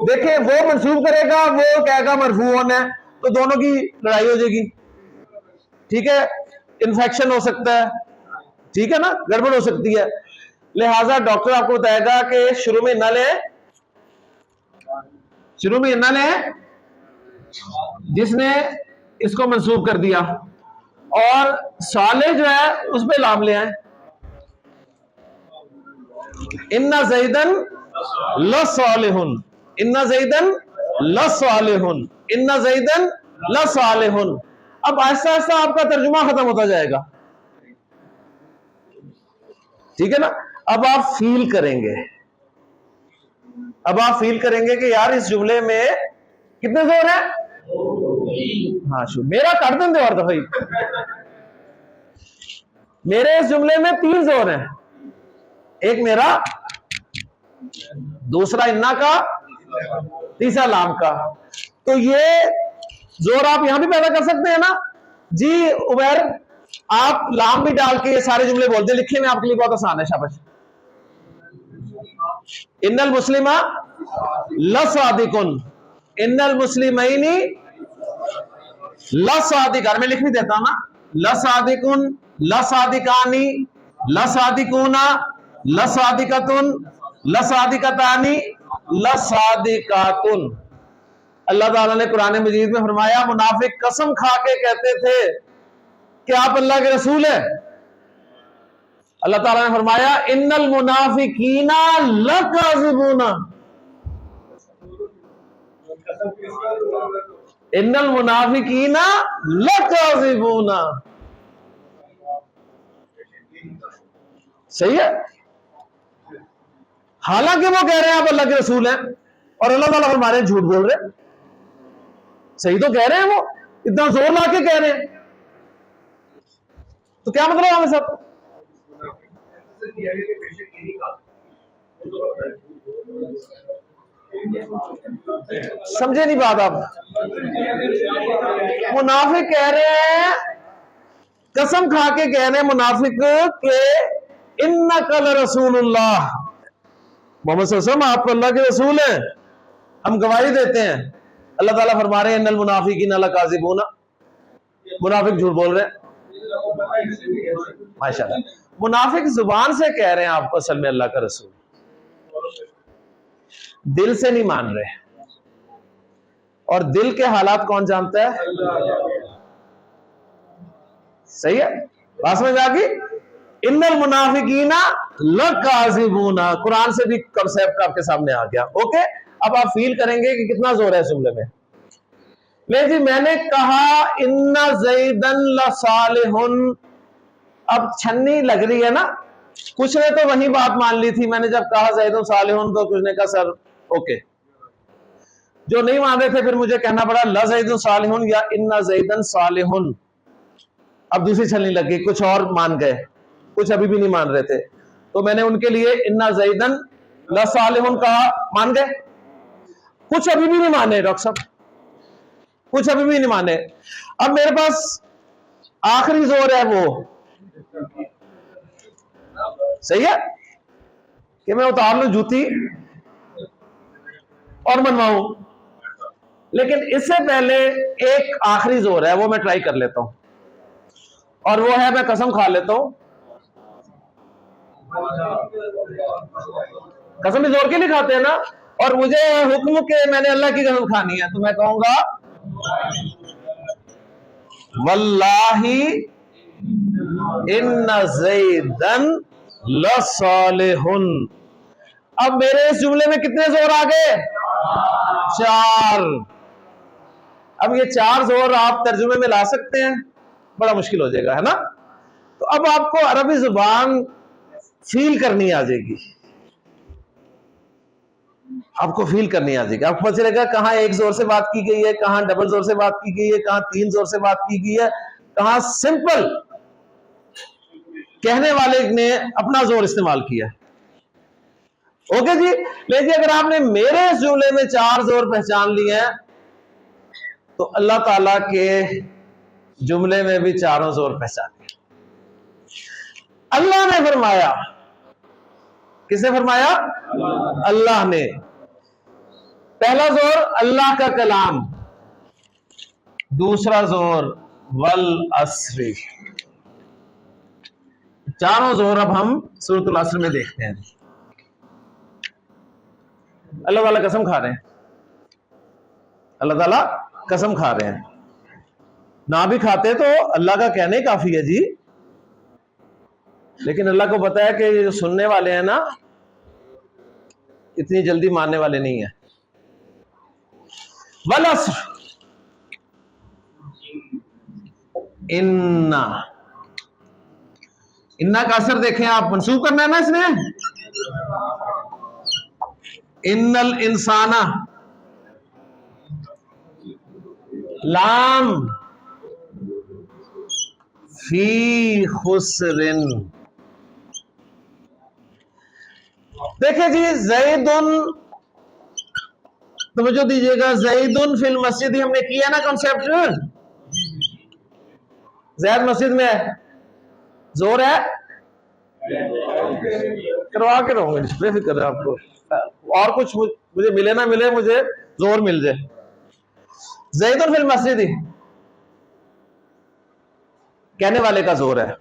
دیکھیں, وہ منسوب کرے گا, وہ کہے گا مرفوع ہونا ہے, تو دونوں کی لڑائی ہو جائے گی, ٹھیک ہے, انفیکشن ہو سکتا ہے, ٹھیک ہے نا, گڑبڑ ہو سکتی ہے. لہذا ڈاکٹر آپ کو بتائے گا کہ شروع میں نہ لیں, شروع میں نہ لیں جس نے اس کو منسوب کر دیا, اور صالح جو ہے اس پہ لام لے آئیں. ان زیدن لصالح, ان زیدن لصالح, ان زیدن لصالح. اب آہستہ آہستہ آپ کا ترجمہ ختم ہوتا جائے گا, ٹھیک ہے نا. اب آپ فیل کریں گے, اب آپ فیل کریں گے کہ یار اس جملے میں کتنے زور ہیں. ہاں شو میرا کر دیں دے, اور تو بھائی میرے اس جملے میں 3 زور ہیں, ایک میرا, دوسرا انا کا, تیسرا لام کا. تو یہ زور آپ یہاں بھی پیدا کر سکتے ہیں نا جی. عمیر آپ لام بھی ڈال کے یہ سارے جملے بول دیں, لکھے میں آپ کے لیے بہت آسان ہے. شاباش. ان المسلم لصادقن, ان المسلمین لصادق, میں لکھ بھی دیتا ہوں نا, لصادقن, لصادقانی, لصادقون, لصادقتن, لصادقتانی, لصادقاتن. اللہ تعالیٰ نے قرآن مجید میں فرمایا منافق قسم کھا کے کہتے تھے کہ آپ اللہ کے رسول ہیں. اللہ تعالیٰ نے فرمایا ان المنافقین لکاذبون, ان المنافقین لکاذبون. صحیح ہے, حالانکہ وہ کہہ رہے ہیں آپ اللہ کے رسول ہیں, اور اللہ تعالیٰ فرما رہے ہیں جھوٹ بول رہے ہیں. صحیح تو کہہ رہے ہیں, وہ اتنا زور لا کے کہہ رہے ہیں, تو کیا مطلب ہمیں سب سمجھے نہیں بات آپ. منافق کہہ رہے ہیں, قسم کھا کے کہہ رہے ہیں منافق کہ انک لرسول اللہ, محمد صلی اللہ علیہ وسلم آپ اللہ کے رسول ہیں, ہم گواہی دیتے ہیں. اللہ تعالیٰ فرما رہے ہیں ان المنافقین لکاذبون, منافق جھوٹ بول رہے ہیں. ماشاءاللہ, منافق زبان سے کہہ رہے ہیں آپ کو اصل میں اللہ کا رسول, دل سے نہیں مان رہے, اور دل کے حالات کون جانتا ہے. صحیح ہے, بات سمجھ آ گئی. ان المنافقین لکاذبون, قرآن سے بھی کنسیپٹ آپ کے سامنے آ گیا. اوکے, اب آپ فیل کریں گے کہ کتنا زور ہے اس جملے میں. لے جی میں نے کہا ان زیدن لصالح، اب چھنی لگ رہی ہے نا، کچھ نے تو وہی بات مان لی تھی، میں نے جب کہا زیدن صالح تو کچھ نے کہا سر اوکے، جو نہیں مان رہے تھے پھر مجھے کہنا پڑا لزیدن صالح یا ان زیدن صالح، اب دوسری چھلنی لگ گئی، کچھ اور مان گئے، کچھ ابھی بھی نہیں مان رہے تھے، تو میں نے ان کے لیے ان زیدن لصالح کہا، مان گئے، کچھ ابھی بھی نہیں مانے ڈاکٹر صاحب، کچھ ابھی بھی نہیں مانے۔ اب میرے پاس آخری زور ہے وہ صحیح ہے کہ میں اتار لوں جوتی اور منواؤں، لیکن اس سے پہلے ایک آخری زور ہے وہ میں ٹرائی کر لیتا ہوں، اور وہ ہے میں قسم کھا لیتا ہوں، قسم بھی زور کے لیے کھاتے ہیں نا، اور مجھے حکم کہ میں نے اللہ کی قسم کھانی ہے تو میں کہوں گا واللہ ان زیدن لصالح۔ اب میرے اس جملے میں کتنے زور آ گئے؟ 4۔ اب یہ 4 زور آپ ترجمے میں لا سکتے ہیں؟ بڑا مشکل ہو جائے گا، ہے نا؟ تو اب آپ کو عربی زبان فیل کرنی آ جائے گی، آپ کو فیل کرنی آ جائے گی، آپ کو پتہ چلے گا کہاں ایک زور سے بات کی گئی ہے، کہاں ڈبل زور سے بات کی گئی ہے، کہاں 3 زور سے بات کی گئی ہے، کہاں سمپل کہنے والے نے اپنا زور استعمال کیا ہے۔ اوکے جی، لیکن اگر آپ نے میرے اس جملے میں 4 زور پہچان لیے ہیں تو اللہ تعالیٰ کے جملے میں بھی 4 زور پہچان لیے۔ اللہ نے فرمایا، کس نے فرمایا؟ اللہ نے۔ پہلا زور اللہ کا کلام، دوسرا زور والعصر۔ 4 زور اب ہم سورۃ العصر میں دیکھتے ہیں۔ اللہ تعالیٰ قسم کھا رہے ہیں، اللہ تعالیٰ قسم کھا رہے ہیں، نہ بھی کھاتے تو اللہ کا کہنے کافی ہے جی، لیکن اللہ کو پتا ہے کہ یہ جو سننے والے ہیں نا اتنی جلدی ماننے والے نہیں ہیں۔ والعصر، انا کا اثر دیکھیں آپ، منسوخ کرنا ہے نا اس نے، ان الانسان، لام فی خسر۔ دیکھیں جی زیدن، توجہ دیجئے گا، زیدن فی المسجد ہم نے کیا نا کنسپٹ، زید مسجد میں ہے، زور ہے، کروا کے رہوں گے، بے فکر ہے آپ کو، اور کچھ مجھے ملے نہ ملے، مجھے زور مل جائے۔ زیدن فی المسجد کہنے والے کا زور ہے،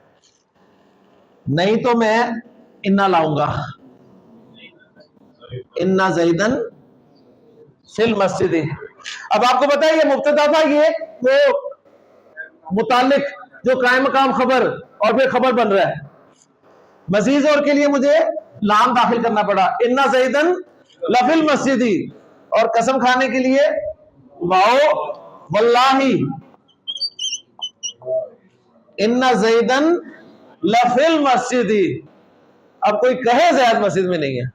نہیں تو میں انا لاؤں گا، انا زیدن فی المسجد۔ اب آپ کو پتا ہے یہ مبتدا تھا، یہ وہ متعلق جو قائم مقام خبر اور پھر خبر بن رہا ہے، مزید زور کے لیے مجھے لام داخل کرنا پڑا، انا زیدن لفی المسجد، اور قسم کھانے کے لیے واو واللہ انا زیدن لفی المسجد۔ اب کوئی کہے زید مسجد میں نہیں ہے،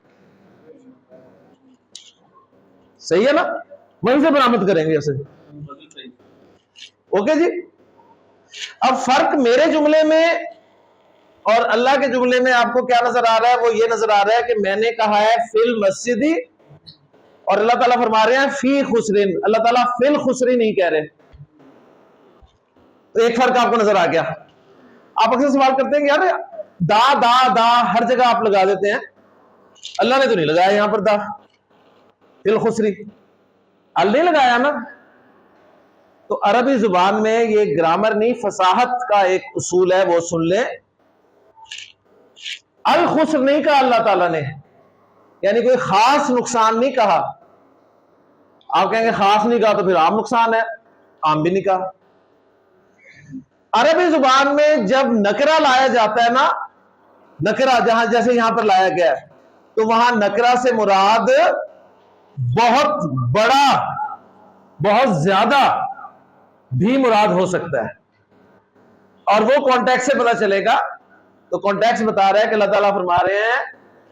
صحیح ہے نا، وہیں سے برآمد کریں گے اسے۔ اوکے جی، اب فرق میرے جملے میں اور اللہ کے جملے میں آپ کو کیا نظر آ رہا ہے؟ وہ یہ نظر آ رہا ہے کہ میں نے کہا ہے فی المسجد اور اللہ تعالیٰ فرما رہے ہیں فی خسرین، اللہ تعالیٰ فی الخسری نہیں کہہ رہے، تو ایک فرق آپ کو نظر آ گیا۔ آپ اکثر سوال کرتے ہیں کہ یار دا دا دا ہر جگہ آپ لگا دیتے ہیں، اللہ نے تو نہیں لگایا یہاں پر دا فی الخسری، ال نہیں لگایا نا۔ تو عربی زبان میں یہ گرامر نہیں، فصاحت کا ایک اصول ہے، وہ سن لیں۔ الخسر نہیں کہا اللہ تعالیٰ نے، یعنی کوئی خاص نقصان نہیں کہا۔ آپ کہیں گے خاص نہیں کہا تو پھر عام نقصان ہے، عام بھی نہیں کہا۔ عربی زبان میں جب نکرہ لایا جاتا ہے نا، نکرہ جہاں جیسے یہاں پر لایا گیا ہے، تو وہاں نکرہ سے مراد بہت بڑا، بہت زیادہ بھی مراد ہو سکتا ہے، اور وہ کانٹیکس سے پتہ چلے گا. تو کانٹیکس بتا رہے ہیں کہ اللہ تعالیٰ فرما رہے ہیں،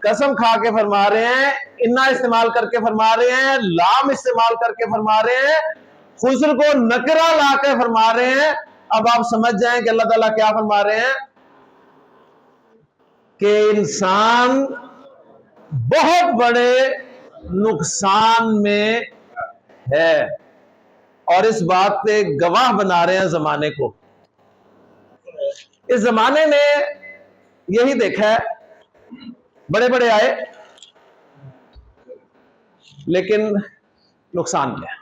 قسم کھا کے فرما رہے ہیں، انا استعمال کر کے فرما رہے ہیں، لام استعمال کر کے فرما رہے ہیں، خسر کو نکرہ لا کے فرما رہے ہیں. اب آپ سمجھ جائیں کہ اللہ تعالیٰ کیا فرما رہے ہیں کہ انسان بہت بڑے نقصان میں ہے، اور اس بات پہ گواہ بنا رہے ہیں زمانے کو. اس زمانے نے یہی دیکھا ہے، بڑے بڑے آئے لیکن نقصان کیا؟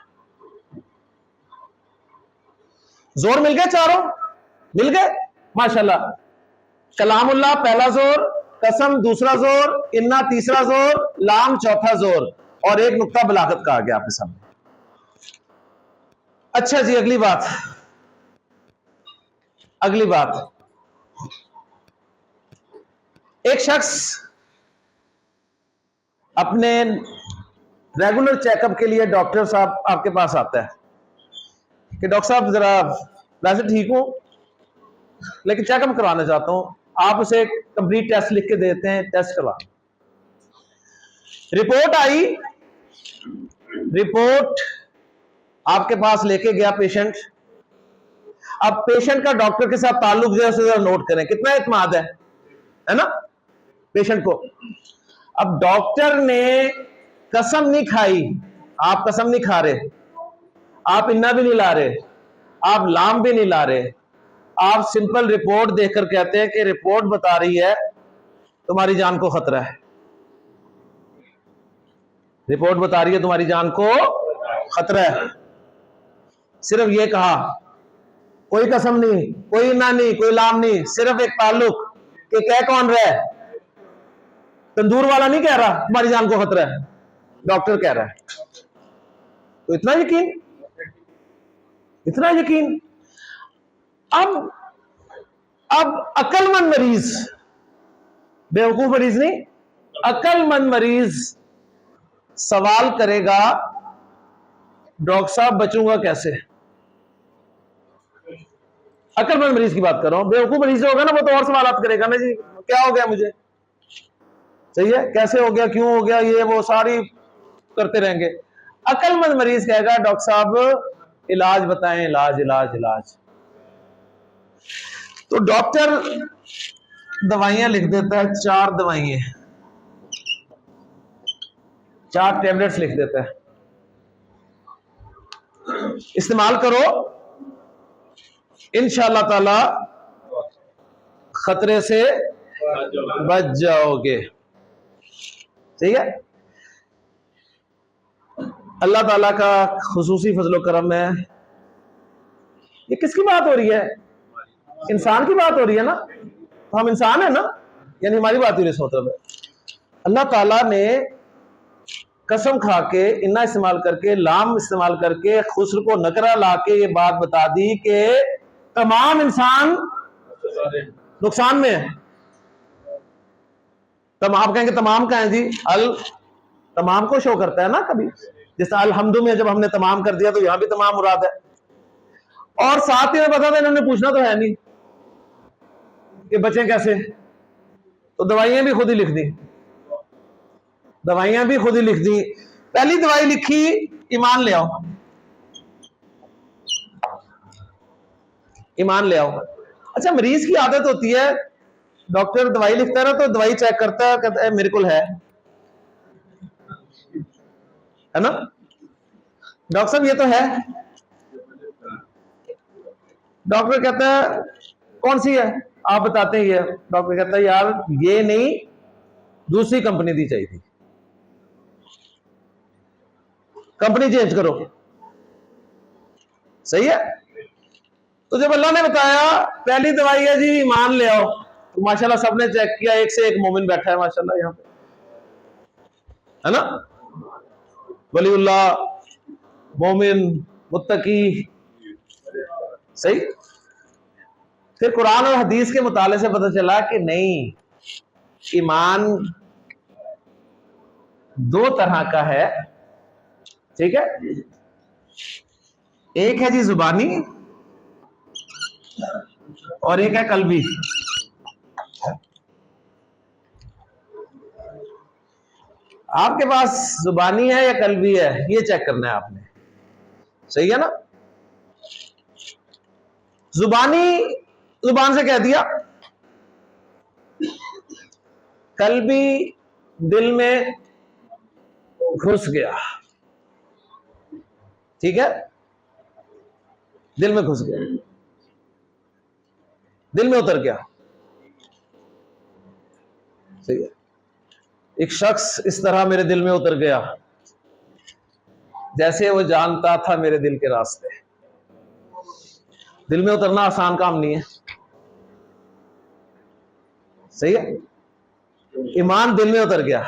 زور مل گئے، چاروں مل گئے ماشاءاللہ. کلام اللہ پہلا زور، قسم دوسرا زور، انا تیسرا زور، لام چوتھا زور، اور ایک نقطہ بلاغت کا آ گیا آپ کے سامنے. اچھا جی، اگلی بات. ایک شخص اپنے ریگولر چیک اپ کے لیے ڈاکٹر صاحب آپ کے پاس آتا ہے کہ ڈاکٹر صاحب ذرا ویسے ٹھیک ہوں لیکن چیک اپ کروانا چاہتا ہوں. آپ اسے کمپلیٹ ٹیسٹ لکھ کے دیتے ہیں، ٹیسٹ کروا. رپورٹ آئی، رپورٹ آپ کے پاس لے کے گیا پیشنٹ. اب پیشنٹ کا ڈاکٹر کے ساتھ تعلق جو ہے اسے ذرا نوٹ کریں، کتنا اعتماد ہے نا پیشنٹ کو. اب ڈاکٹر نے قسم نہیں کھائی، آپ قسم نہیں کھا رہے، آپ انا بھی نہیں لا رہے، آپ لام بھی نہیں لا رہے، آپ سمپل رپورٹ دیکھ کر کہتے ہیں کہ رپورٹ بتا رہی ہے تمہاری جان کو خطرہ ہے. رپورٹ بتا رہی ہے تمہاری جان کو خطرہ ہے. صرف یہ کہا، کوئی قسم نہیں، کوئی انا نہیں، کوئی لام نہیں، صرف ایک تعلق کہ کہہ کون رہا ہے؟ تندور والا نہیں کہہ رہا تمہاری جان کو خطرہ ہے، ڈاکٹر کہہ رہا ہے. تو اتنا یقین، اتنا یقین. اب عقل مند مریض، بیوقوف مریض نہیں، عقل مند مریض سوال کرے گا ڈاکٹر صاحب بچوں گا کیسے؟ عقل مند مریض کی بات کر رہا ہوں. بیوقوف مریض جو ہوگا نا وہ تو اور سوالات کرے گا نا، جی کیا ہو گیا مجھے، صحیح ہے، کیسے ہو گیا، کیوں ہو گیا، یہ وہ ساری کرتے رہیں گے. عقل مند مریض کہے گا ڈاکٹر صاحب علاج بتائیں، علاج علاج علاج. تو ڈاکٹر دوائیاں لکھ دیتا ہے، 4 دوائیاں، 4 ٹیبلٹس لکھ دیتا ہے، استعمال کرو انشاءاللہ تعالی خطرے سے بچ جاؤ گے. ٹھیک ہے، اللہ تعالیٰ کا خصوصی فضل و کرم ہے. یہ کس کی بات ہو رہی ہے؟ انسان کی بات ہو رہی ہے نا، ہم انسان ہیں نا، یعنی ہماری بات ہی نہیں مطلب ہے. اللہ تعالیٰ نے قسم کھا کے، انا استعمال کر کے، لام استعمال کر کے، خسر کو نکرہ لا کے یہ بات بتا دی کہ تمام انسان نقصان میں ہے. آپ کہیں گے تمام کا ہے جی، تمام کو شو کرتا ہے نا کبھی، جس طرح الحمد میں جب ہم نے تمام کر دیا تو یہاں بھی تمام مراد ہے. اور ساتھ ہی میں پتا تھا انہوں نے پوچھنا تو ہے نہیں کہ بچیں کیسے، تو دوائیاں بھی خود ہی لکھ دی، دوائیاں بھی خود ہی لکھ دی. پہلی دوائی لکھی، ایمان لے آؤ، ایمان لے آؤ. اچھا، مریض کی عادت ہوتی ہے ڈاکٹر دوائی لکھتا ہے نا تو دوائی چیک کرتا ہے، کہتا ہے میرے کول ہے نا، ڈاکٹر صاحب یہ تو ہے. ڈاکٹر کہتا ہے کون سی ہے، آپ بتاتے ہیں یہ. ڈاکٹر کہتا ہے یار یہ نہیں، دوسری کمپنی دی چاہیے تھی، کمپنی چینج کرو. صحیح ہے. تو جب اللہ نے بتایا پہلی دوائی ہے جی ایمان لے آؤ، تو ماشاءاللہ سب نے چیک کیا، ایک سے ایک مومن بیٹھا ہے ماشاءاللہ یہاں پہ، ہے نا، ولی اللہ، مومن، متقی. صحیح. پھر قرآن اور حدیث کے مطالعے سے پتہ چلا کہ نہیں، ایمان 2 طرح کا ہے. ٹھیک ہے، ایک ہے جی زبانی، اور ایک ہے قلبی. آپ کے پاس زبانی ہے یا قلبی ہے یہ چیک کرنا ہے آپ نے. صحیح ہے نا؟ زبانی زبان سے کہہ دیا, قلبی دل میں گھس گیا. ٹھیک ہے, دل میں گھس گیا, دل میں اتر گیا. صحیح ہے. ایک شخص اس طرح میرے دل میں اتر گیا جیسے وہ جانتا تھا میرے دل کے راستے. دل میں اترنا آسان کام نہیں ہے. صحیح ہے. ایمان دل میں اتر گیا.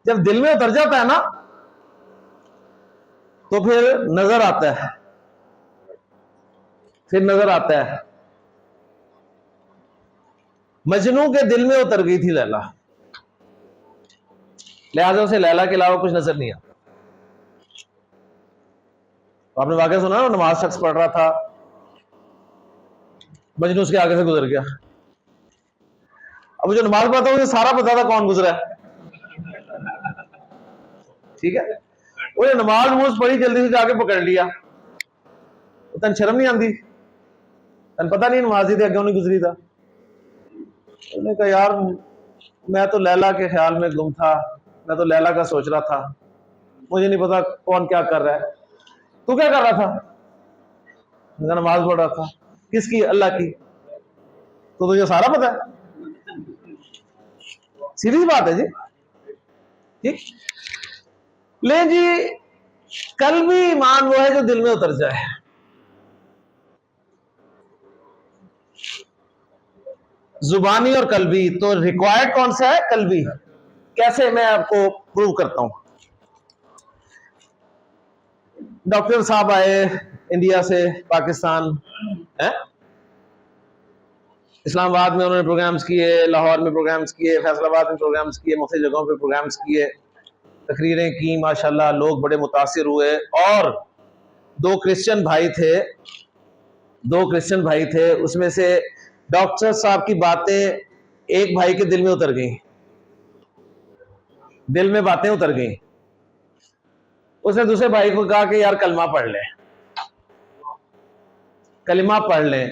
جب دل میں اتر جاتا ہے نا تو پھر نظر آتا ہے, پھر نظر آتا ہے. مجنوں کے دل میں اتر گئی تھی لیلا, لہذا اسے لیلا کے علاوہ کچھ نظر نہیں آتا. آپ نے واقعہ سنا نا, نماز شخص پڑھ رہا تھا, مجنوں اس کے آگے سے گزر گیا. اب جو نماز پڑھتا مجھے سارا پتا تھا کون گزرا ہے. ٹھیک ہے, وہ نماز موز پڑھی جلدی سے جا کے پکڑ لیا. تن شرم نہیں آتی, تن پتہ نہیں نماز تھی کیوں نہیں گزری تھا. انہوں نے کہا یار میں تو لیلا کے خیال میں گم تھا, میں تو لیلا کا سوچ رہا تھا, مجھے نہیں پتا کون کیا کر رہا ہے. تو کیا کر رہا تھا؟ میں نماز پڑھ رہا تھا. کس کی؟ اللہ کی. تو تجھے سارا پتا ہے. سیدھی بات ہے جی. ٹھیک, لے جی قلبی ایمان وہ ہے جو دل میں اتر جائے. زبانی اور قلبی, تو ریکوائرڈ کون سا ہے؟ قلبی. کیسے؟ میں آپ کو پروو کرتا ہوں. ڈاکٹر صاحب آئے انڈیا سے پاکستان, اسلام آباد میں انہوں نے پروگرامز کیے, لاہور میں پروگرامز کیے, فیصل آباد میں پروگرامز کیے, مختلف جگہوں پہ پروگرامز کیے, تقریریں کی, ماشاءاللہ لوگ بڑے متاثر ہوئے. اور دو کرسچن بھائی تھے, اس میں سے ڈاکٹر صاحب کی باتیں ایک بھائی کے دل میں اتر گئیں, دل میں باتیں اتر گئیں. اس نے دوسرے بھائی کو کہا کہ یار کلمہ پڑھ لیں, کلمہ پڑھ لیں.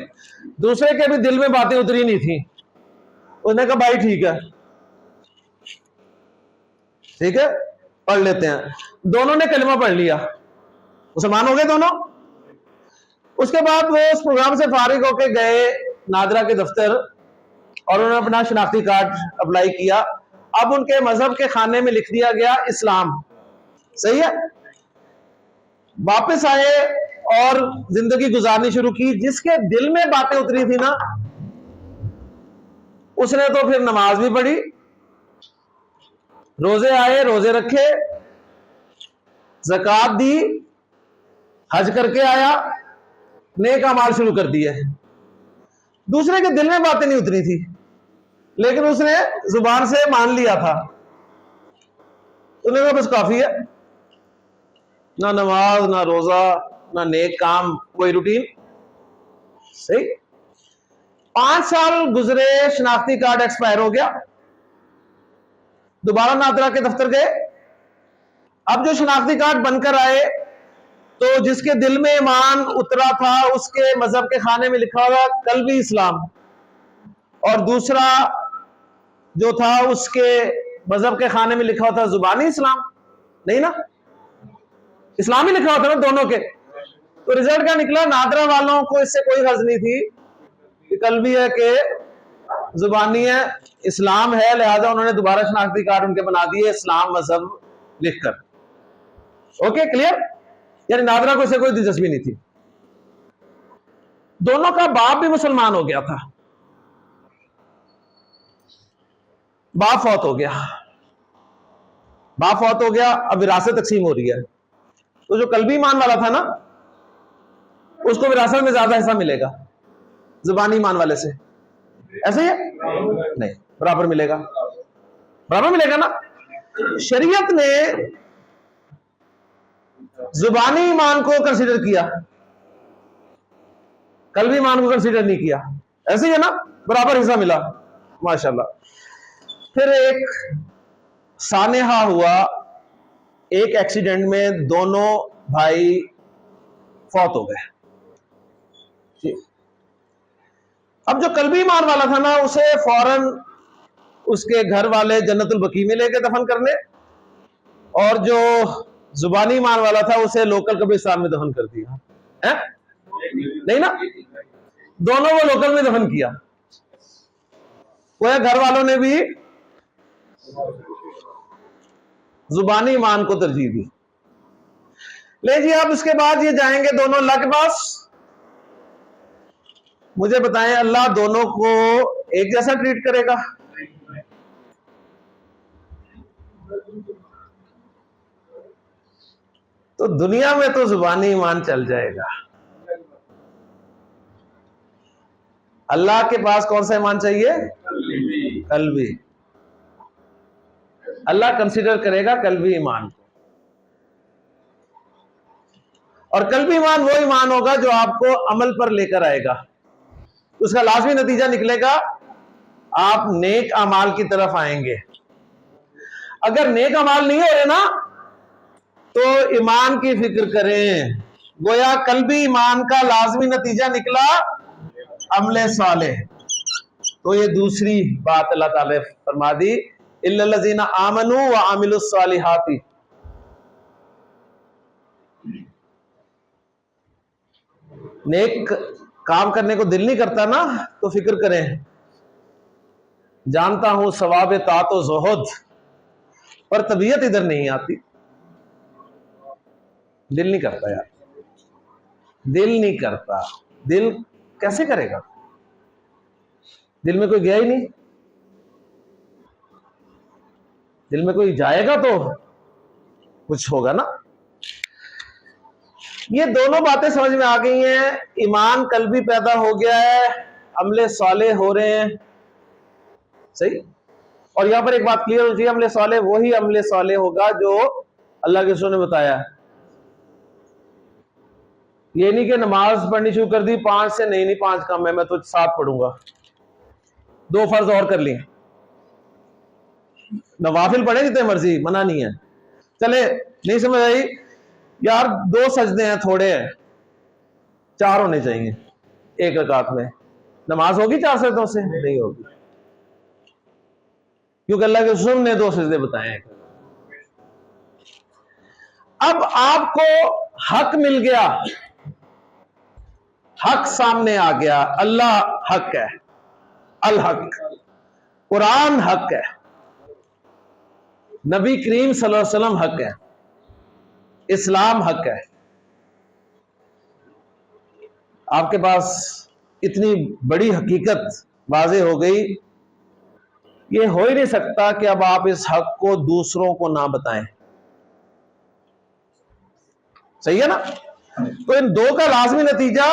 دوسرے کے بھی دل میں باتیں اتری نہیں تھیں. اس نے کہا بھائی ٹھیک ہے, ٹھیک ہے پڑھ لیتے ہیں. دونوں نے کلمہ پڑھ لیا, مسلمان ہو گئے دونوں. اس کے بعد وہ اس پروگرام سے فارغ ہو کے گئے نادرا کے دفتر, اور انہوں نے اپنا شناختی کارڈ اپلائی کیا. اب ان کے مذہب کے خانے میں لکھ دیا گیا اسلام. صحیح ہے. واپس آئے اور زندگی گزارنی شروع کی. جس کے دل میں باتیں اتری تھی نا, اس نے تو پھر نماز بھی پڑھی, روزے آئے, روزے رکھے, زکوٰۃ دی, حج کر کے آیا, نیک اعمال شروع کر دیے. دوسرے کے دل میں باتیں نہیں اتری تھی, لیکن اس نے زبان سے مان لیا تھا. انہوں نے کہا بس کافی ہے, نہ نماز, نہ روزہ, نہ نیک کام, کوئی روٹین. صحیح. 5 سال گزرے, شناختی کارڈ ایکسپائر ہو گیا. دوبارہ نادرا کے دفتر گئے. اب جو شناختی کارڈ بن کر آئے تو جس کے دل میں ایمان اترا تھا اس کے مذہب کے خانے میں لکھا ہوا قلبی اسلام, اور دوسرا جو تھا اس کے مذہب کے خانے میں لکھا ہوا تھا زبانی اسلام. نہیں نا, اسلام ہی لکھا ہوا تھا نا دونوں کے. تو رزلٹ کیا نکلا؟ نادرا والوں کو اس سے کوئی غرض نہیں تھی کہ قلبی ہے کہ زبانی ہے, اسلام ہے, لہذا انہوں نے دوبارہ شناختی کارڈ ان کے بنا دیے اسلام مذہب لکھ کر. Okay clear. یعنی نادرا کو اس سے کوئی دلچسپی نہیں تھی. دونوں کا باپ بھی مسلمان ہو گیا تھا, باپ فوت ہو گیا. باپ فوت ہو گیا, اب وراثت تقسیم ہو رہی ہے. تو جو قلبی ایمان والا تھا نا اس کو وراثت میں زیادہ حصہ ملے گا زبانی ایمان والے سے. ایسے ہی ہے؟ نہیں, برابر ملے گا, برابر ملے گا نا. شریعت نے زبانی ایمان کو کنسیڈر کیا, قلبی ایمان کو کنسیڈر نہیں کیا. ایسے ہی ہے نا, برابر حصہ ملا ماشاءاللہ. پھر ایک سانحہ ہوا, ایک ایکسیڈنٹ میں دونوں بھائی فوت ہو گئے. اب جو قلبی ایمان والا تھا نا, اسے فوراً اس کے گھر والے جنت البقیع میں لے کے دفن کرنے, اور جو زبانی ایمان والا تھا اسے لوکل قبرستان میں دفن کر دیا. نہیں نا, دونوں وہ لوکل میں دفن کیا. وہ گھر والوں نے بھی زبانی ایمان کو ترجیح دی. لے جی, اب اس کے بعد یہ جائیں گے دونوں اللہ کے پاس. مجھے بتائیں, اللہ دونوں کو ایک جیسا ٹریٹ کرے گا؟ تو دنیا میں تو زبانی ایمان چل جائے گا. اللہ کے پاس کون سا ایمان چاہیے؟ قلبی. اللہ کنسیڈر کرے گا قلبی ایمان کو. اور قلبی ایمان وہ ایمان ہوگا جو آپ کو عمل پر لے کر آئے گا. اس کا لازمی نتیجہ نکلے گا آپ نیک اعمال کی طرف آئیں گے. اگر نیک اعمال نہیں ہو رہے نا تو ایمان کی فکر کریں. گویا قلبی ایمان کا لازمی نتیجہ نکلا عمل صالح. تو یہ دوسری بات اللہ تعالی فرما دی, الا الذین آمنوا وعملوا الصالحات. نیک کام کرنے کو دل نہیں کرتا نا تو فکر کریں. جانتا ہوں ثواب طاعت و زہد, پر طبیعت ادھر نہیں آتی. دل نہیں کرتا یار, دل نہیں کرتا. دل کیسے کرے گا؟ دل میں کوئی گیا ہی نہیں. دل میں کوئی جائے گا تو کچھ ہوگا نا. یہ دونوں باتیں سمجھ میں آ گئی ہیں. ایمان قلبی پیدا ہو گیا ہے, عمل صالح ہو رہے ہیں. صحیح. اور یہاں پر ایک بات کلیئر ہو چاہیے, عمل صالح وہی عمل صالح ہوگا جو اللہ کے رسول نے بتایا. یہ نہیں کہ نماز پڑھنی شروع کر دی 5 سے, نہیں 5 کم ہے, میں تو 7 پڑھوں گا, 2 فرض اور کر لیں. نوافل پڑھیں جتنے مرضی, منع نہیں ہے. چلے نہیں سمجھ آئی یار, 2 سجدے ہیں تھوڑے ہیں, 4 ہونے چاہیے ایک رکعت میں. نماز ہوگی 4 سجدوں سے؟ نہیں ہوگی, کیونکہ اللہ کے رسول نے 2 سجدے بتائے ہیں. اب آپ کو حق مل گیا, حق سامنے آ گیا. اللہ حق ہے, الحق. قرآن حق ہے, نبی کریم صلی اللہ علیہ وسلم حق ہے, اسلام حق ہے. آپ کے پاس اتنی بڑی حقیقت واضح ہو گئی, یہ ہو ہی نہیں سکتا کہ اب آپ اس حق کو دوسروں کو نہ بتائیں. صحیح ہے نا؟ تو ان 2 کا لازمی نتیجہ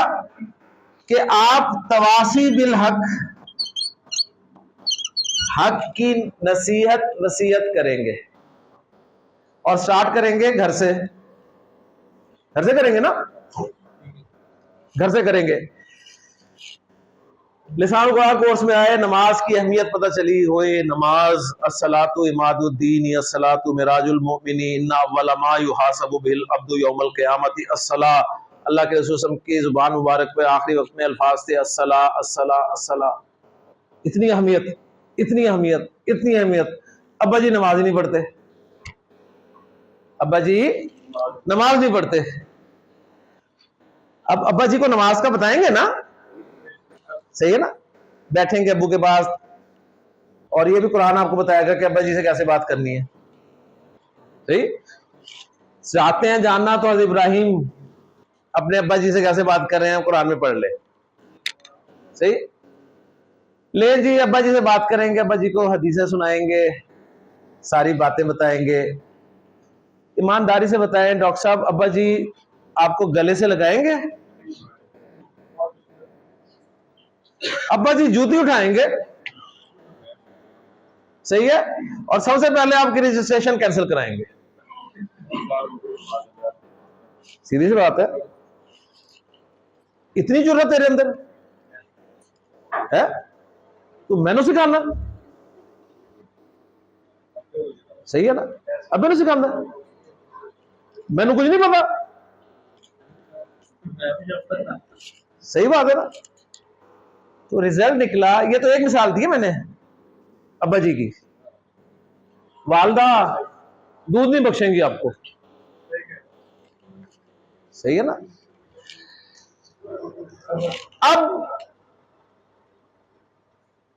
کہ آپ تواصی بالحق, حق کی نصیحت کریں گے. اور سٹارٹ کریں گے گھر سے. گھر سے کریں گے نا, گھر سے کریں گے. لسان القرآن کورس میں آئے, نماز کی اہمیت پتہ چلی ہوئے. نماز الصلاۃ عماد الدین, الصلاۃ معراج المؤمن, ان اول ما یحاسب به العبد یوم القیامت الصلاۃ. اللہ کے رسول صلی اللہ علیہ وسلم کی زبان مبارک پہ آخری وقت میں الفاظ تھے الصلاۃ الصلاۃ الصلاۃ. اتنی اہمیت, اتنی اہمیت, اتنی اہمیت. ابا جی نماز ہی نہیں پڑھتے, ابا جی نماز نہیں پڑھتے. اب ابا جی کو نماز کا بتائیں گے نا, صحیح ہے نا؟ بیٹھیں گے ابو کے پاس, اور یہ بھی قرآن آپ کو بتائے گا کہ ابا جی سے کیسے بات کرنی ہے. صحیح. چاہتے ہیں جاننا تو حضرت ابراہیم اپنے ابا جی سے کیسے بات کر رہے ہیں, قرآن میں پڑھ لے. صحیح. لے جی, ابا جی سے بات کریں گے, ابا جی کو حدیثیں سنائیں گے, ساری باتیں بتائیں گے. ایمانداری سے بتائیں ڈاکٹر صاحب, ابا جی آپ کو گلے سے لگائیں گے؟ ابا جی جوتی اٹھائیں گے؟ صحیح ہے. اور سب سے پہلے آپ کی رجسٹریشن کینسل کرائیں گے. سیدھی سی بات ہے. اتنی ضرورت تیرے اندر ہے تو میں نے سکھانا, صحیح ہے نا, اب میں نے سکھانا, میں نے کچھ نہیں پتا, صحیح بات ہے نا. تو رزلٹ نکلا, یہ تو ایک مثال دی ہے میں نے ابا جی کی. والدہ دودھ نہیں بخشیں گی آپ کو, صحیح ہے نا. اب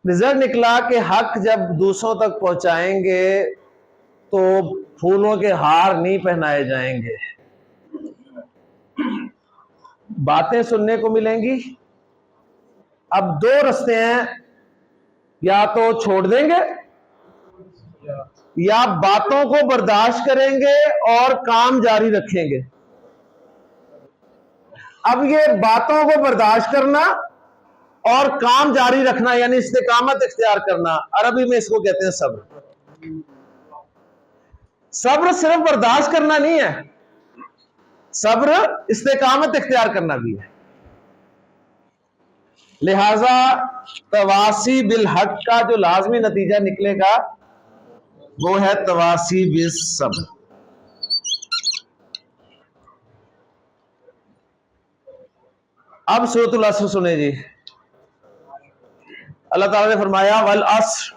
رزلٹ نکلا کہ حق جب دوسروں تک پہنچائیں گے تو پھولوں کے ہار نہیں پہنائے جائیں گے, باتیں سننے کو ملیں گی. اب دو رستے ہیں, یا تو چھوڑ دیں گے یا باتوں کو برداشت کریں گے اور کام جاری رکھیں گے. اب یہ باتوں کو برداشت کرنا اور کام جاری رکھنا یعنی استقامت اختیار کرنا, عربی میں اس کو کہتے ہیں صبر. صبر صرف برداشت کرنا نہیں ہے, صبر استقامت اختیار کرنا بھی ہے. لہذا تواسی بالحق کا جو لازمی نتیجہ نکلے گا وہ ہے تواسی بالصبر. اب سورۃ العصر سنیں جی. اللہ تعالیٰ نے فرمایا والعصر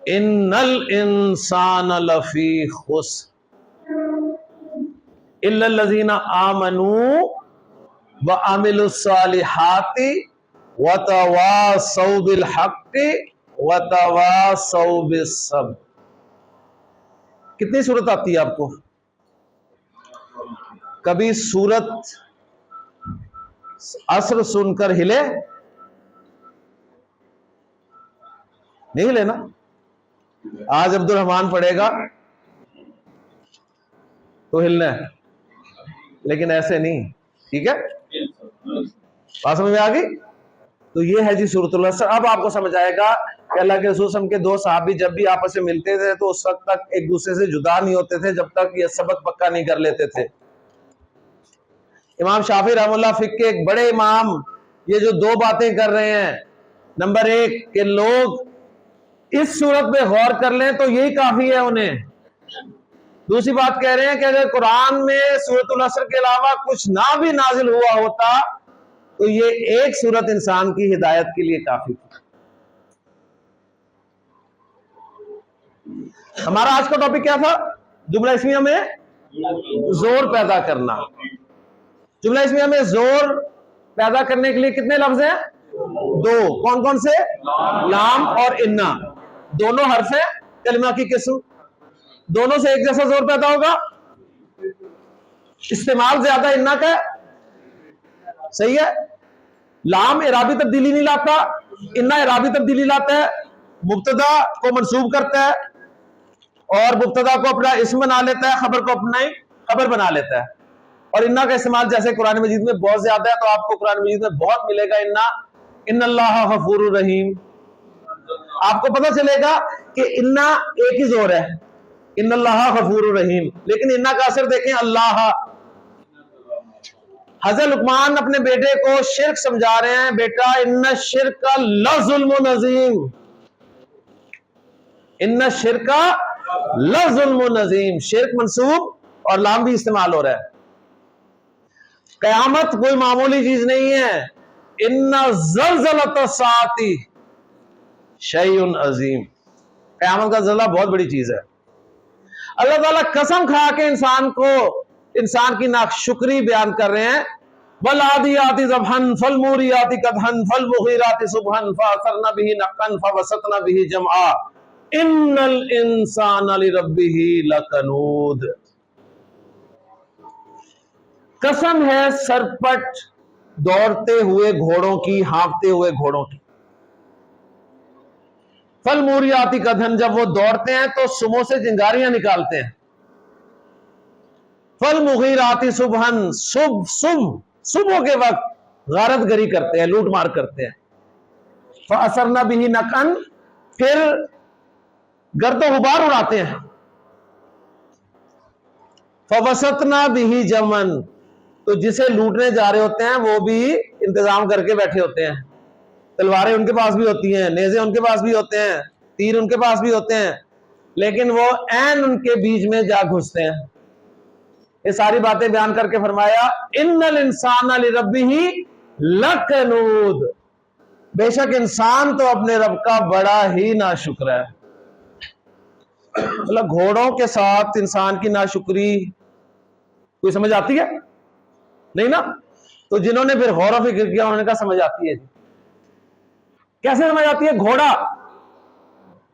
ان الانسان لفی خسر الا الذین آمنوا وعملوا الصالحات وتواصوا بالحق وتواصوا بالصبر. کتنی صورت آتی ہے آپ کو؟ کبھی صورت عصر سن کر ہلے؟ نہیں ہلے نا. آج عبد الرحمان پڑھے گا تو ہلنا ہے, لیکن ایسے نہیں, ٹھیک ہے, بات سمجھ میں آ گئی. تو یہ ہے جی سورۃ العصر. اب آپ کو سمجھ آئے گا کہ اللہ کے رسول صلی اللہ علیہ وسلم کے دو صحابی جب بھی آپس میں ملتے تھے تو اس وقت تک ایک دوسرے سے جدا نہیں ہوتے تھے جب تک یہ سبق پکا نہیں کر لیتے تھے. امام شافعی رحمہ اللہ فقہ کے ایک بڑے امام یہ جو دو باتیں کر رہے ہیں, نمبر ایک کہ لوگ اس صورت پہ غور کر لیں تو یہی کافی ہے انہیں. دوسری بات کہہ رہے ہیں کہ اگر قرآن میں سورۃ العصر کے علاوہ کچھ نہ بھی نازل ہوا ہوتا تو یہ ایک سورت انسان کی ہدایت کے لیے کافی تھی. ہمارا آج کا ٹاپک کیا تھا؟ جملہ اسمیہ میں زور پیدا کرنا. جملہ اسمیہ میں زور پیدا کرنے کے لیے کتنے لفظ ہیں؟ دو. کون کون سے؟ لام اور انا. دونوں حرف ہیں کلمہ کی قسم, دونوں سے ایک جیسا زور پیدا ہوگا. استعمال زیادہ انا کا ہے, صحیح ہے. لام اعرابی تبدیلی نہیں لاتا, انا اعرابی تبدیلی لاتا ہے. مبتدا کو منصوب کرتا ہے اور مبتدا کو اپنا اسم بنا لیتا ہے, خبر کو اپنا ہی خبر بنا لیتا ہے. اور انا کا استعمال جیسے قرآن مجید میں بہت زیادہ ہے, تو آپ کو قرآن مجید میں بہت ملے گا انا. ان اللہ غفور الرحیم. آپ کو پتہ چلے گا کہ انا ایک ہی زور ہے, ان اللہ غفور الرحیم, لیکن انا کا اثر دیکھیں اللہ. حضرت لقمان اپنے بیٹے کو شرک سمجھا رہے ہیں, بیٹا ان الشرک لظلم عظیم, ان الشرک لظلم عظیم. شرک منصوب اور لام بھی استعمال ہو رہا ہے. قیامت کوئی معمولی چیز نہیں ہے. ان زلزلۃ الساعۃ شیء عظیم. قیامت کا زلزلہ بہت بڑی چیز ہے. اللہ تعالیٰ قسم کھا کے انسان کی ناشکری بیان کر رہے ہیں. والعادیات ضبحا فالموریات قدحا فالمغیرات صبحا فاثرن به نقعا فوسطن به جمعا ان الانسان لربه لکنود. قسم ہے سرپٹ دوڑتے ہوئے گھوڑوں کی, ہانپتے ہوئے گھوڑوں کی. فالموریات قدحا, جب وہ دوڑتے ہیں تو سموں سے چنگاریاں نکالتے ہیں. فالمغیرات صبحا, صبح کے وقت غارت گری کرتے ہیں, لوٹ مار کرتے ہیں. فاثرن به نقعا, پھر گرد و غبار اڑاتے ہیں. فوسطن به جمعا, تو جسے لوٹنے جا رہے ہوتے ہیں وہ بھی انتظام کر کے بیٹھے ہوتے ہیں، تلواریں ان کے پاس بھی ہوتی ہیں، نیزے ان کے پاس بھی ہوتے ہیں، تیر ان کے پاس بھی ہوتے ہیں، لیکن وہ عین ان کے بیچ میں جا گھستے ہیں۔ یہ ساری باتیں بیان کر کے فرمایا ان الانسان لربہ لکنود، بے شک انسان تو اپنے رب کا بڑا ہی ناشکر ہے۔ مطلب گھوڑوں کے ساتھ انسان کی ناشکری کوئی سمجھ آتی ہے؟ نہیں نا؟ تو جنہوں نے پھر غور و فکر کیا انہوں نے کہا سمجھ آتی ہے۔ کیسے سمجھ آتی ہے؟ گھوڑا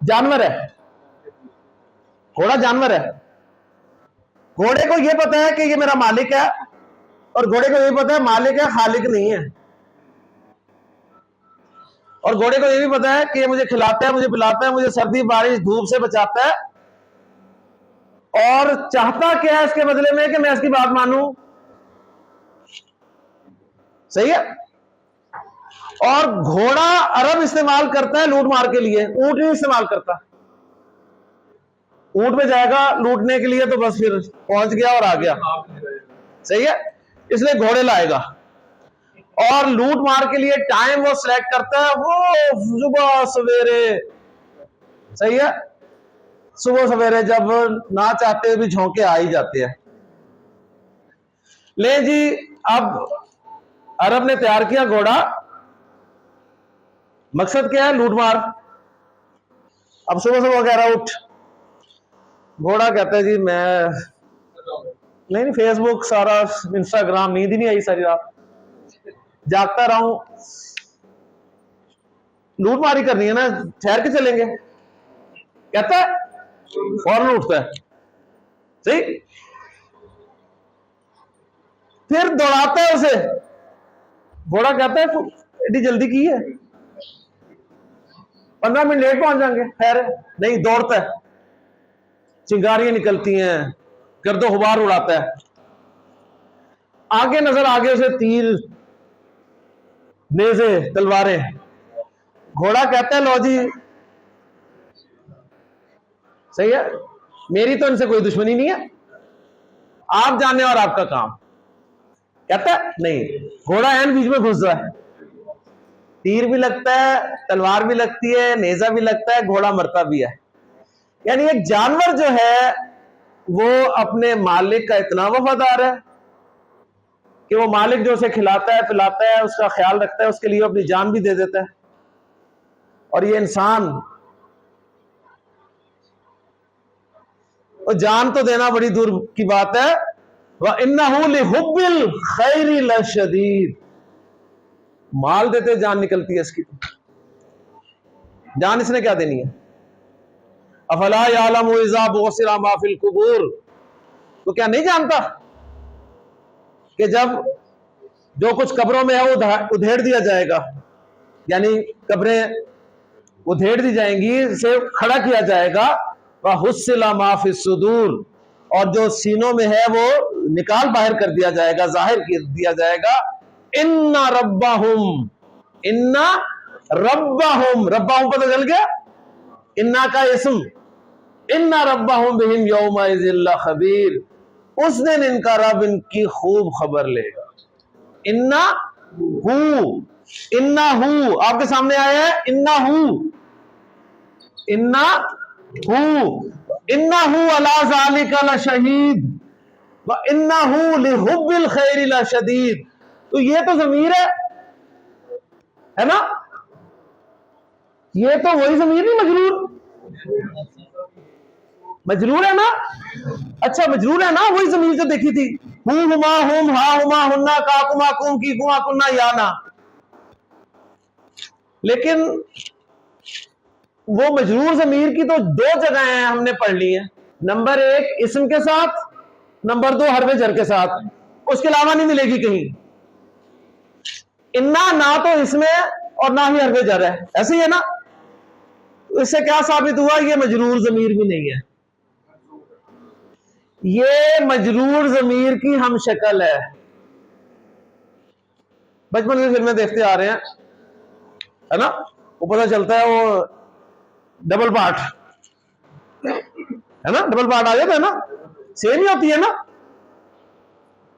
جانور ہے، گھوڑا جانور ہے، گھوڑے کو یہ پتا ہے کہ یہ میرا مالک ہے، اور گھوڑے کو یہ پتا ہے مالک ہے خالق نہیں ہے، اور گھوڑے کو یہ بھی پتا ہے کہ یہ مجھے کھلاتا ہے، مجھے پلاتا ہے، مجھے سردی بارش دھوپ سے بچاتا ہے، اور چاہتا کیا ہے اس کے بدلے میں کہ میں اس کی بات مانوں۔ صحیح ہے؟ اور گھوڑا عرب استعمال کرتا ہے لوٹ مار کے لیے، اونٹ نہیں استعمال کرتا۔ اونٹ پہ جائے گا لوٹنے کے لیے تو بس پھر پہنچ گیا اور آ گیا، صحیح ہے؟ اس لیے گھوڑے لائے گا، اور لوٹ مار کے لیے ٹائم وہ سلیکٹ کرتا ہے، وہ صبح سویرے، صحیح ہے، صبح سویرے جب نہ چاہتے بھی جھونکے آ ہی جاتے ہیں۔ لے جی، اب عرب نے تیار کیا گھوڑا، مقصد کیا ہے؟ لوٹ مار۔ اب صبح صبح کہہ رہا اٹھ، گھوڑا کہتا ہے جی میں نہیں فیس بک سارا انسٹاگرام، نیند ہی نہیں آئی ساری رات، جاگتا رہا ہوں، لوٹ ماری کرنی ہے نا، ٹھہر کے چلیں گے، کہتا ہے فوراً اٹھتا ہے، صحیح، پھر دوڑاتا ہے اسے، گھوڑا کہتا ہے ایڈی جلدی کی ہے، 15 منٹ لیٹ پہنچ جائیں گے، خیر نہیں، دوڑتا ہے، چنگاریاں نکلتی ہیں، گرد و غبار اڑاتا ہے، آگے نظر آگے اسے تیر، نیزے، تلواریں، گھوڑا کہتا ہے لو جی صحیح ہے، میری تو ان سے کوئی دشمنی نہیں ہے، آپ جانے اور آپ کا کام، کہتا ہے نہیں، گھوڑا این بیچ میں گھس رہا ہے، تیر بھی لگتا ہے، تلوار بھی لگتی ہے، نیزہ بھی لگتا ہے، گھوڑا مرتا بھی ہے۔ یعنی ایک جانور جو ہے وہ اپنے مالک کا اتنا وفادار ہے کہ وہ مالک جو اسے کھلاتا ہے پلاتا ہے، اس کا خیال رکھتا ہے، اس کے لیے اپنی جان بھی دے دیتا ہے، اور یہ انسان جان تو دینا بڑی دور کی بات ہے، وَإِنَّهُ لِحُبِّ الْخَيْرِ لَشَدِيدٌ، مال دیتے جان نکلتی ہے اس کی، جان اس نے کیا دینی ہے؟ افلا یعلم اذا بعثر ما فی القبور، تو کیا نہیں جانتا کہ جب جو کچھ قبروں میں ہے وہ ادھیڑ دیا جائے گا، یعنی قبریں ادھیڑ دی جائیں گی، اسے کھڑا کیا جائے گا، وَحُصِّلَ مَا فِي الصُّدُورِ، اور جو سینوں میں ہے وہ نکال باہر کر دیا جائے گا، ظاہر کر دیا جائے گا، اِنَّ رَبَّهُمْ، اِنَّ رَبَّهُمْ، ربہم پتہ چل گیا، اِنَّا کا اسم، اِنَّ رَبَّهُمْ بِهِمْ يَوْمَئِذٍ لَخَبِيرٌ، اس دن ان کا رب ان کی خوب خبر لے گا۔ اِنَّا ہو، اِنَّا ہو آپ کے سامنے آیا ہے، اِنَّا ہو، اِنَّا ہو، اِنَّا ہو عَلَىٰ ذَلِكَ لَشَهِيدٌ وَإِنَّهُ لِحُبِّ الْخَيْرِ لَشَدِيدٌ، تو یہ تو ضمیر ہے نا، یہ تو وہی ضمیر نہیں، مجرور ہے نا، اچھا مجرور ہے نا، وہی ضمیر جو دیکھی تھی، ہوں ہما ہم ہا ہما ہننا کاکما کم کی کما کننا یا نا، لیکن وہ مجرور ضمیر کی تو دو جگہیں ہیں ہم نے پڑھ لی ہیں، نمبر ایک اسم کے ساتھ، نمبر دو حرف جر کے ساتھ، اس کے علاوہ نہیں ملے گی کہیں، انا نہ تو اس میں اور نہ ہی حرف جر ہے، ایسے ہی ہے نا، اس سے کیا ثابت ہوا؟ یہ مجرور ضمیر بھی نہیں ہے، یہ مجرور ضمیر کی ہم شکل ہے، بچپن سے فلمیں دیکھتے آ رہے ہیں، ہے نا، وہ پتہ چلتا ہے وہ ڈبل پارٹ ہے نا، ڈبل پارٹ آ جاتا ہے نا، سیم ہی ہوتی ہے نا،